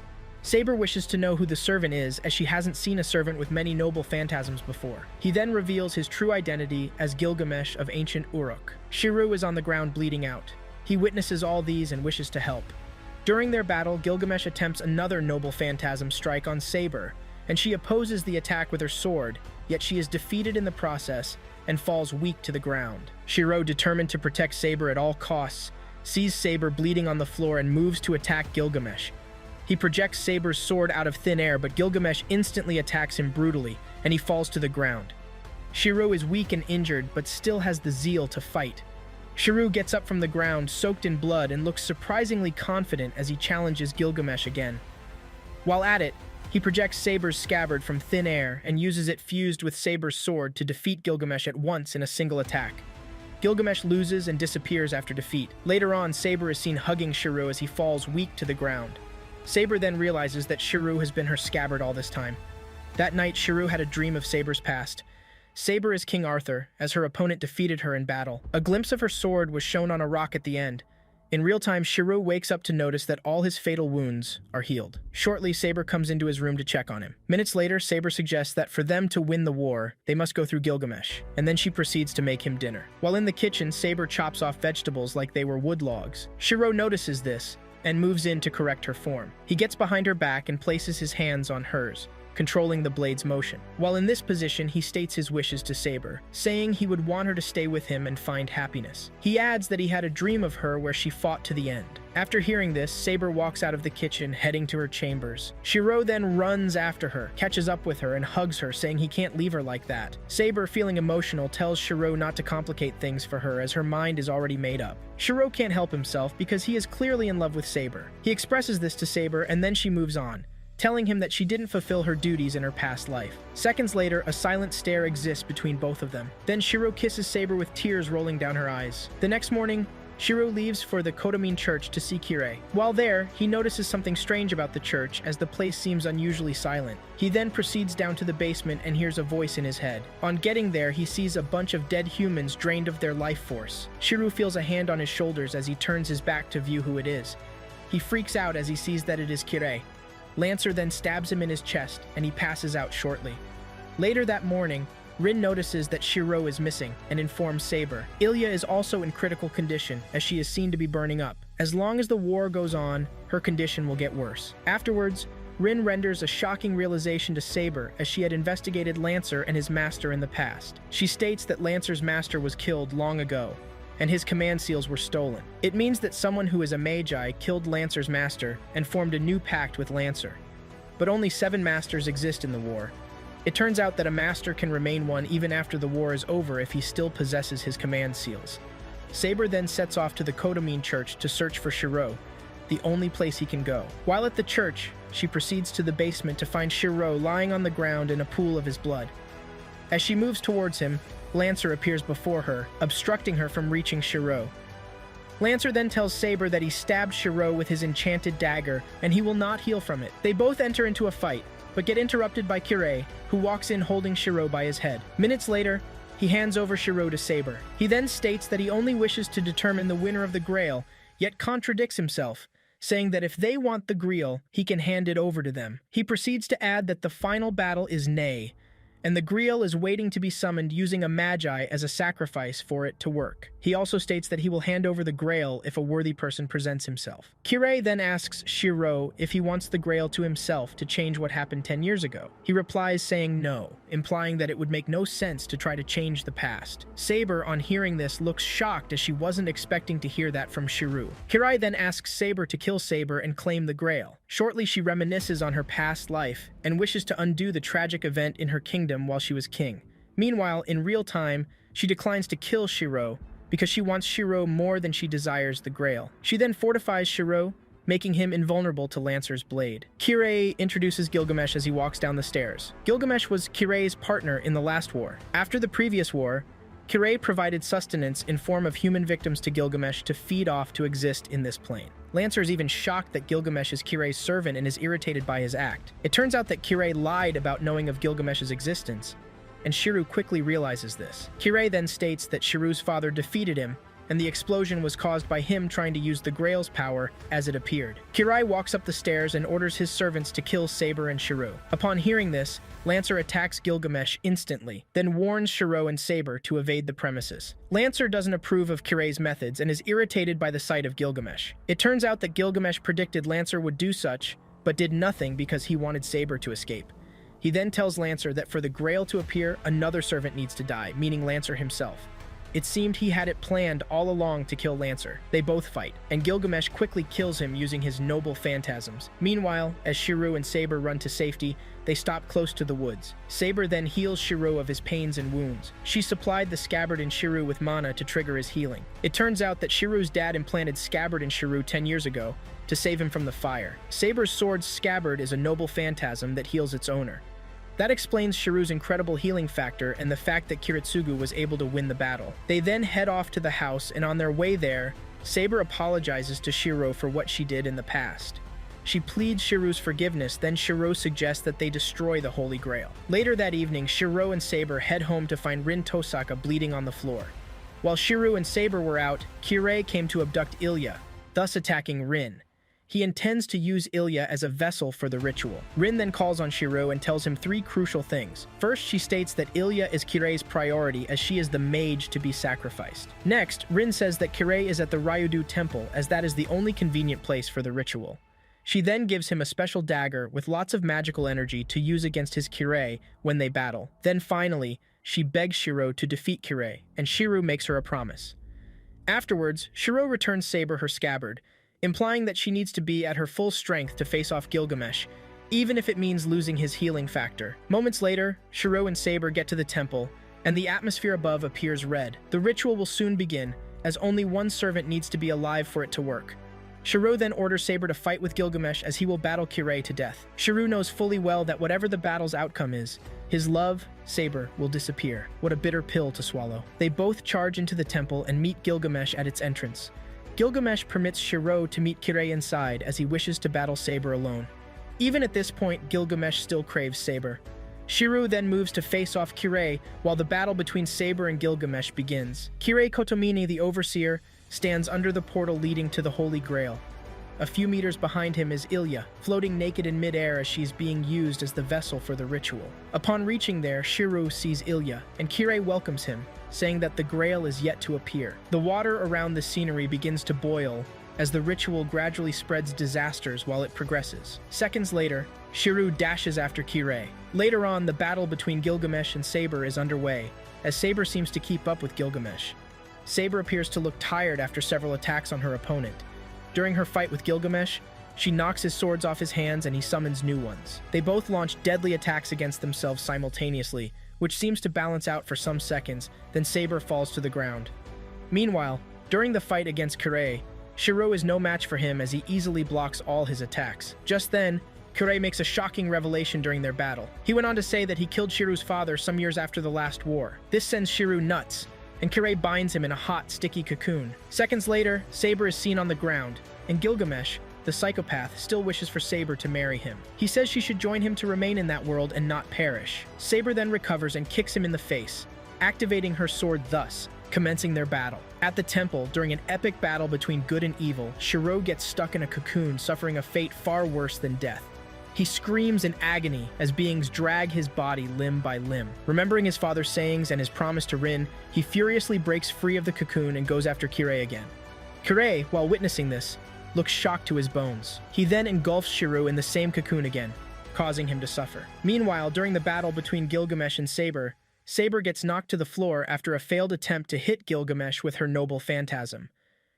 Saber wishes to know who the servant is, as she hasn't seen a servant with many noble phantasms before. He then reveals his true identity as Gilgamesh of ancient Uruk. Shiru is on the ground bleeding out. He witnesses all these and wishes to help. During their battle, Gilgamesh attempts another noble phantasm strike on Saber, and she opposes the attack with her sword, yet she is defeated in the process and falls weak to the ground. Shiro, determined to protect Saber at all costs, sees Saber bleeding on the floor and moves to attack Gilgamesh. He projects Saber's sword out of thin air, but Gilgamesh instantly attacks him brutally, and he falls to the ground. Shiro is weak and injured, but still has the zeal to fight. Shiro gets up from the ground, soaked in blood, and looks surprisingly confident as he challenges Gilgamesh again. While at it, he projects Saber's scabbard from thin air and uses it fused with Saber's sword to defeat Gilgamesh at once in a single attack. Gilgamesh loses and disappears after defeat. Later on, Saber is seen hugging Shiro as he falls weak to the ground. Saber then realizes that Shiro has been her scabbard all this time. That night, Shiro had a dream of Saber's past. Saber is King Arthur, as her opponent defeated her in battle. A glimpse of her sword was shown on a rock at the end. In real time, Shiro wakes up to notice that all his fatal wounds are healed. Shortly, Saber comes into his room to check on him. Minutes later, Saber suggests that for them to win the war, they must go through Gilgamesh, and then she proceeds to make him dinner. While in the kitchen, Saber chops off vegetables like they were wood logs. Shiro notices this and moves in to correct her form. He gets behind her back and places his hands on hers, controlling the blade's motion. While in this position, he states his wishes to Saber, saying he would want her to stay with him and find happiness. He adds that he had a dream of her where she fought to the end. After hearing this, Saber walks out of the kitchen, heading to her chambers. Shiro then runs after her, catches up with her, and hugs her, saying he can't leave her like that. Saber, feeling emotional, tells Shiro not to complicate things for her, as her mind is already made up. Shiro can't help himself because he is clearly in love with Saber. He expresses this to Saber, and then she moves on, telling him that she didn't fulfill her duties in her past life. Seconds later, a silent stare exists between both of them. Then Shiro kisses Saber with tears rolling down her eyes. The next morning, Shiro leaves for the Kodamin church to see Kirei. While there, he notices something strange about the church, as the place seems unusually silent. He then proceeds down to the basement and hears a voice in his head. On getting there, he sees a bunch of dead humans drained of their life force. Shiro feels a hand on his shoulders as he turns his back to view who it is. He freaks out as he sees that it is Kirei. Lancer then stabs him in his chest, and he passes out shortly. Later that morning, Rin notices that Shiro is missing and informs Saber. Ilya is also in critical condition, as she is seen to be burning up. As long as the war goes on, her condition will get worse. Afterwards, Rin renders a shocking realization to Saber, as she had investigated Lancer and his master in the past. She states that Lancer's master was killed long ago, and his command seals were stolen. It means that someone who is a magi killed Lancer's master and formed a new pact with Lancer. But only 7 masters exist in the war. It turns out that a master can remain one even after the war is over if he still possesses his command seals. Saber then sets off to the Kodamin church to search for Shiro, the only place he can go. While at the church, she proceeds to the basement to find Shiro lying on the ground in a pool of his blood. As she moves towards him, Lancer appears before her, obstructing her from reaching Shiro. Lancer then tells Saber that he stabbed Shiro with his enchanted dagger, and he will not heal from it. They both enter into a fight, but get interrupted by Kirei, who walks in holding Shiro by his head. Minutes later, he hands over Shiro to Saber. He then states that he only wishes to determine the winner of the Grail, yet contradicts himself, saying that if they want the Grail, he can hand it over to them. He proceeds to add that the final battle is Nay, and the Grail is waiting to be summoned using a magi as a sacrifice for it to work. He also states that he will hand over the Grail if a worthy person presents himself. Kirei then asks Shiro if he wants the Grail to himself to change what happened 10 years ago. He replies saying no, implying that it would make no sense to try to change the past. Saber, on hearing this, looks shocked as she wasn't expecting to hear that from Shiro. Kirei then asks Saber to kill Saber and claim the Grail. Shortly, she reminisces on her past life and wishes to undo the tragic event in her kingdom while she was king. Meanwhile, in real time, she declines to kill Shiro because she wants Shiro more than she desires the Grail. She then fortifies Shiro, making him invulnerable to Lancer's blade. Kirei introduces Gilgamesh as he walks down the stairs. Gilgamesh was Kirei's partner in the last war. After the previous war, Kirei provided sustenance in form of human victims to Gilgamesh to feed off to exist in this plane. Lancer is even shocked that Gilgamesh is Kirei's servant and is irritated by his act. It turns out that Kirei lied about knowing of Gilgamesh's existence, and Shiro quickly realizes this. Kirei then states that Shiru's father defeated him and the explosion was caused by him trying to use the Grail's power as it appeared. Kirai walks up the stairs and orders his servants to kill Saber and Shiro. Upon hearing this, Lancer attacks Gilgamesh instantly, then warns Shiro and Saber to evade the premises. Lancer doesn't approve of Kirai's methods and is irritated by the sight of Gilgamesh. It turns out that Gilgamesh predicted Lancer would do such, but did nothing because he wanted Saber to escape. He then tells Lancer that for the Grail to appear, another servant needs to die, meaning Lancer himself. It seemed he had it planned all along to kill Lancer. They both fight, and Gilgamesh quickly kills him using his noble phantasms. Meanwhile, as Shiro and Saber run to safety, they stop close to the woods. Saber then heals Shiro of his pains and wounds. She supplied the scabbard in Shiro with mana to trigger his healing. It turns out that Shiro's dad implanted scabbard in Shiro 10 years ago to save him from the fire. Saber's sword's scabbard is a noble phantasm that heals its owner. That explains Shiro's incredible healing factor and the fact that Kiritsugu was able to win the battle. They then head off to the house, and on their way there, Saber apologizes to Shiro for what she did in the past. She pleads Shiro's forgiveness, then Shiro suggests that they destroy the Holy Grail. Later that evening, Shiro and Saber head home to find Rin Tosaka bleeding on the floor. While Shiro and Saber were out, Kirei came to abduct Ilya, thus attacking Rin. He intends to use Ilya as a vessel for the ritual. Rin then calls on Shiro and tells him 3 crucial things. First, she states that Ilya is Kirei's priority as she is the mage to be sacrificed. Next, Rin says that Kirei is at the Ryudu temple as that is the only convenient place for the ritual. She then gives him a special dagger with lots of magical energy to use against his Kirei when they battle. Then finally, she begs Shiro to defeat Kirei, and Shiro makes her a promise. Afterwards, Shiro returns Saber her scabbard, implying that she needs to be at her full strength to face off Gilgamesh, even if it means losing his healing factor. Moments later, Shiro and Saber get to the temple, and the atmosphere above appears red. The ritual will soon begin, as only one servant needs to be alive for it to work. Shiro then orders Saber to fight with Gilgamesh as he will battle Kirei to death. Shiro knows fully well that whatever the battle's outcome is, his love, Saber, will disappear. What a bitter pill to swallow. They both charge into the temple and meet Gilgamesh at its entrance. Gilgamesh permits Shiro to meet Kirei inside as he wishes to battle Saber alone. Even at this point, Gilgamesh still craves Saber. Shiro then moves to face off Kirei while the battle between Saber and Gilgamesh begins. Kirei Kotomini, the Overseer, stands under the portal leading to the Holy Grail. A few meters behind him is Ilya, floating naked in midair as she's being used as the vessel for the ritual. Upon reaching there, Shiro sees Ilya, and Kirei welcomes him, saying that the Grail is yet to appear. The water around the scenery begins to boil as the ritual gradually spreads disasters while it progresses. Seconds later, Shiro dashes after Kirei. Later on, the battle between Gilgamesh and Saber is underway, as Saber seems to keep up with Gilgamesh. Saber appears to look tired after several attacks on her opponent. During her fight with Gilgamesh, she knocks his swords off his hands and he summons new ones. They both launch deadly attacks against themselves simultaneously, which seems to balance out for some seconds, then Saber falls to the ground. Meanwhile, during the fight against Kirei, Shiro is no match for him as he easily blocks all his attacks. Just then, Kirei makes a shocking revelation during their battle. He went on to say that he killed Shiro's father some years after the last war. This sends Shiro nuts, and Kirei binds him in a hot, sticky cocoon. Seconds later, Saber is seen on the ground, and Gilgamesh, the psychopath, still wishes for Saber to marry him. He says she should join him to remain in that world and not perish. Saber then recovers and kicks him in the face, activating her sword thus, commencing their battle. At the temple, during an epic battle between good and evil, Shiro gets stuck in a cocoon, suffering a fate far worse than death. He screams in agony as beings drag his body limb by limb. Remembering his father's sayings and his promise to Rin, he furiously breaks free of the cocoon and goes after Kirei again. Kirei, while witnessing this, looks shocked to his bones. He then engulfs Shiro in the same cocoon again, causing him to suffer. Meanwhile, during the battle between Gilgamesh and Saber, Saber gets knocked to the floor after a failed attempt to hit Gilgamesh with her noble phantasm.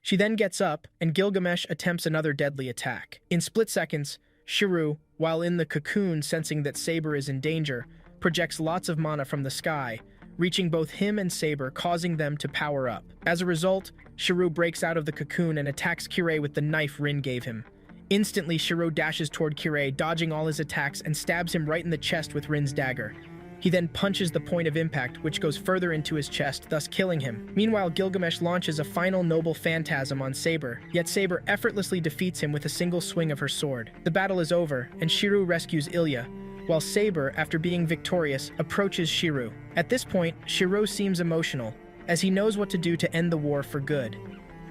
She then gets up, and Gilgamesh attempts another deadly attack. In split seconds, Shiro, while in the cocoon sensing that Saber is in danger, projects lots of mana from the sky, reaching both him and Saber, causing them to power up. As a result, Shiro breaks out of the cocoon and attacks Kirei with the knife Rin gave him. Instantly, Shiro dashes toward Kirei, dodging all his attacks and stabs him right in the chest with Rin's dagger. He then punches the point of impact, which goes further into his chest, thus killing him. Meanwhile, Gilgamesh launches a final noble phantasm on Saber, yet Saber effortlessly defeats him with a single swing of her sword. The battle is over, and Shiro rescues Ilya, while Saber, after being victorious, approaches Shiro. At this point, Shiro seems emotional, as he knows what to do to end the war for good.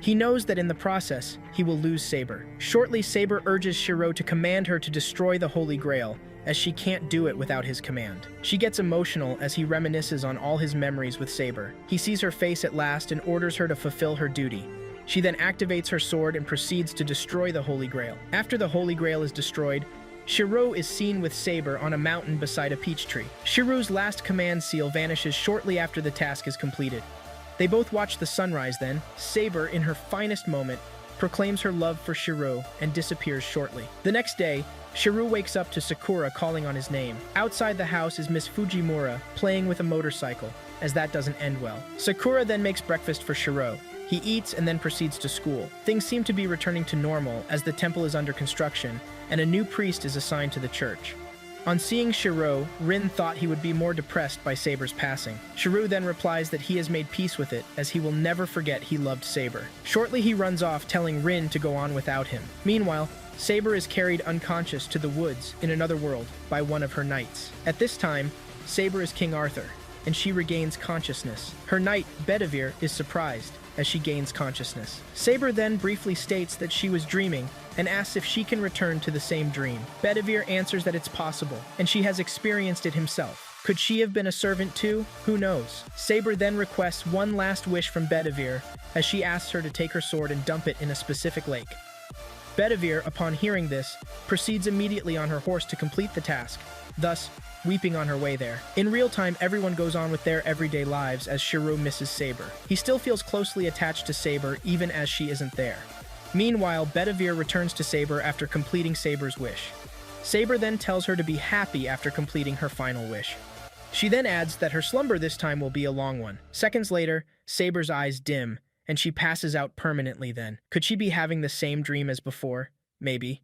He knows that in the process, he will lose Saber. Shortly, Saber urges Shiro to command her to destroy the Holy Grail, as she can't do it without his command. She gets emotional as he reminisces on all his memories with Saber. He sees her face at last and orders her to fulfill her duty. She then activates her sword and proceeds to destroy the Holy Grail. After the Holy Grail is destroyed, Shiro is seen with Saber on a mountain beside a peach tree. Shiro's last command seal vanishes shortly after the task is completed. They both watch the sunrise then. Saber, in her finest moment, proclaims her love for Shiro and disappears shortly. The next day, Shiro wakes up to Sakura calling on his name. Outside the house is Miss Fujimura playing with a motorcycle, as that doesn't end well. Sakura then makes breakfast for Shiro. He eats and then proceeds to school. Things seem to be returning to normal as the temple is under construction and a new priest is assigned to the church. On seeing Shiro, Rin thought he would be more depressed by Saber's passing. Shiro then replies that he has made peace with it, as he will never forget he loved Saber. Shortly he runs off, telling Rin to go on without him. Meanwhile, Saber is carried unconscious to the woods in another world by one of her knights. At this time, Saber is King Arthur, and she regains consciousness. Her knight, Bedivere, is surprised as she gains consciousness. Saber then briefly states that she was dreaming and asks if she can return to the same dream. Bedivere answers that it's possible, and she has experienced it himself. Could she have been a servant too? Who knows? Saber then requests one last wish from Bedivere as she asks her to take her sword and dump it in a specific lake. Bedivere, upon hearing this, proceeds immediately on her horse to complete the task, thus weeping on her way there. In real time, everyone goes on with their everyday lives as Shiro misses Saber. He still feels closely attached to Saber even as she isn't there. Meanwhile, Bedivere returns to Saber after completing Saber's wish. Saber then tells her to be happy after completing her final wish. She then adds that her slumber this time will be a long one. Seconds later, Saber's eyes dim, and she passes out permanently then. Could she be having the same dream as before? Maybe.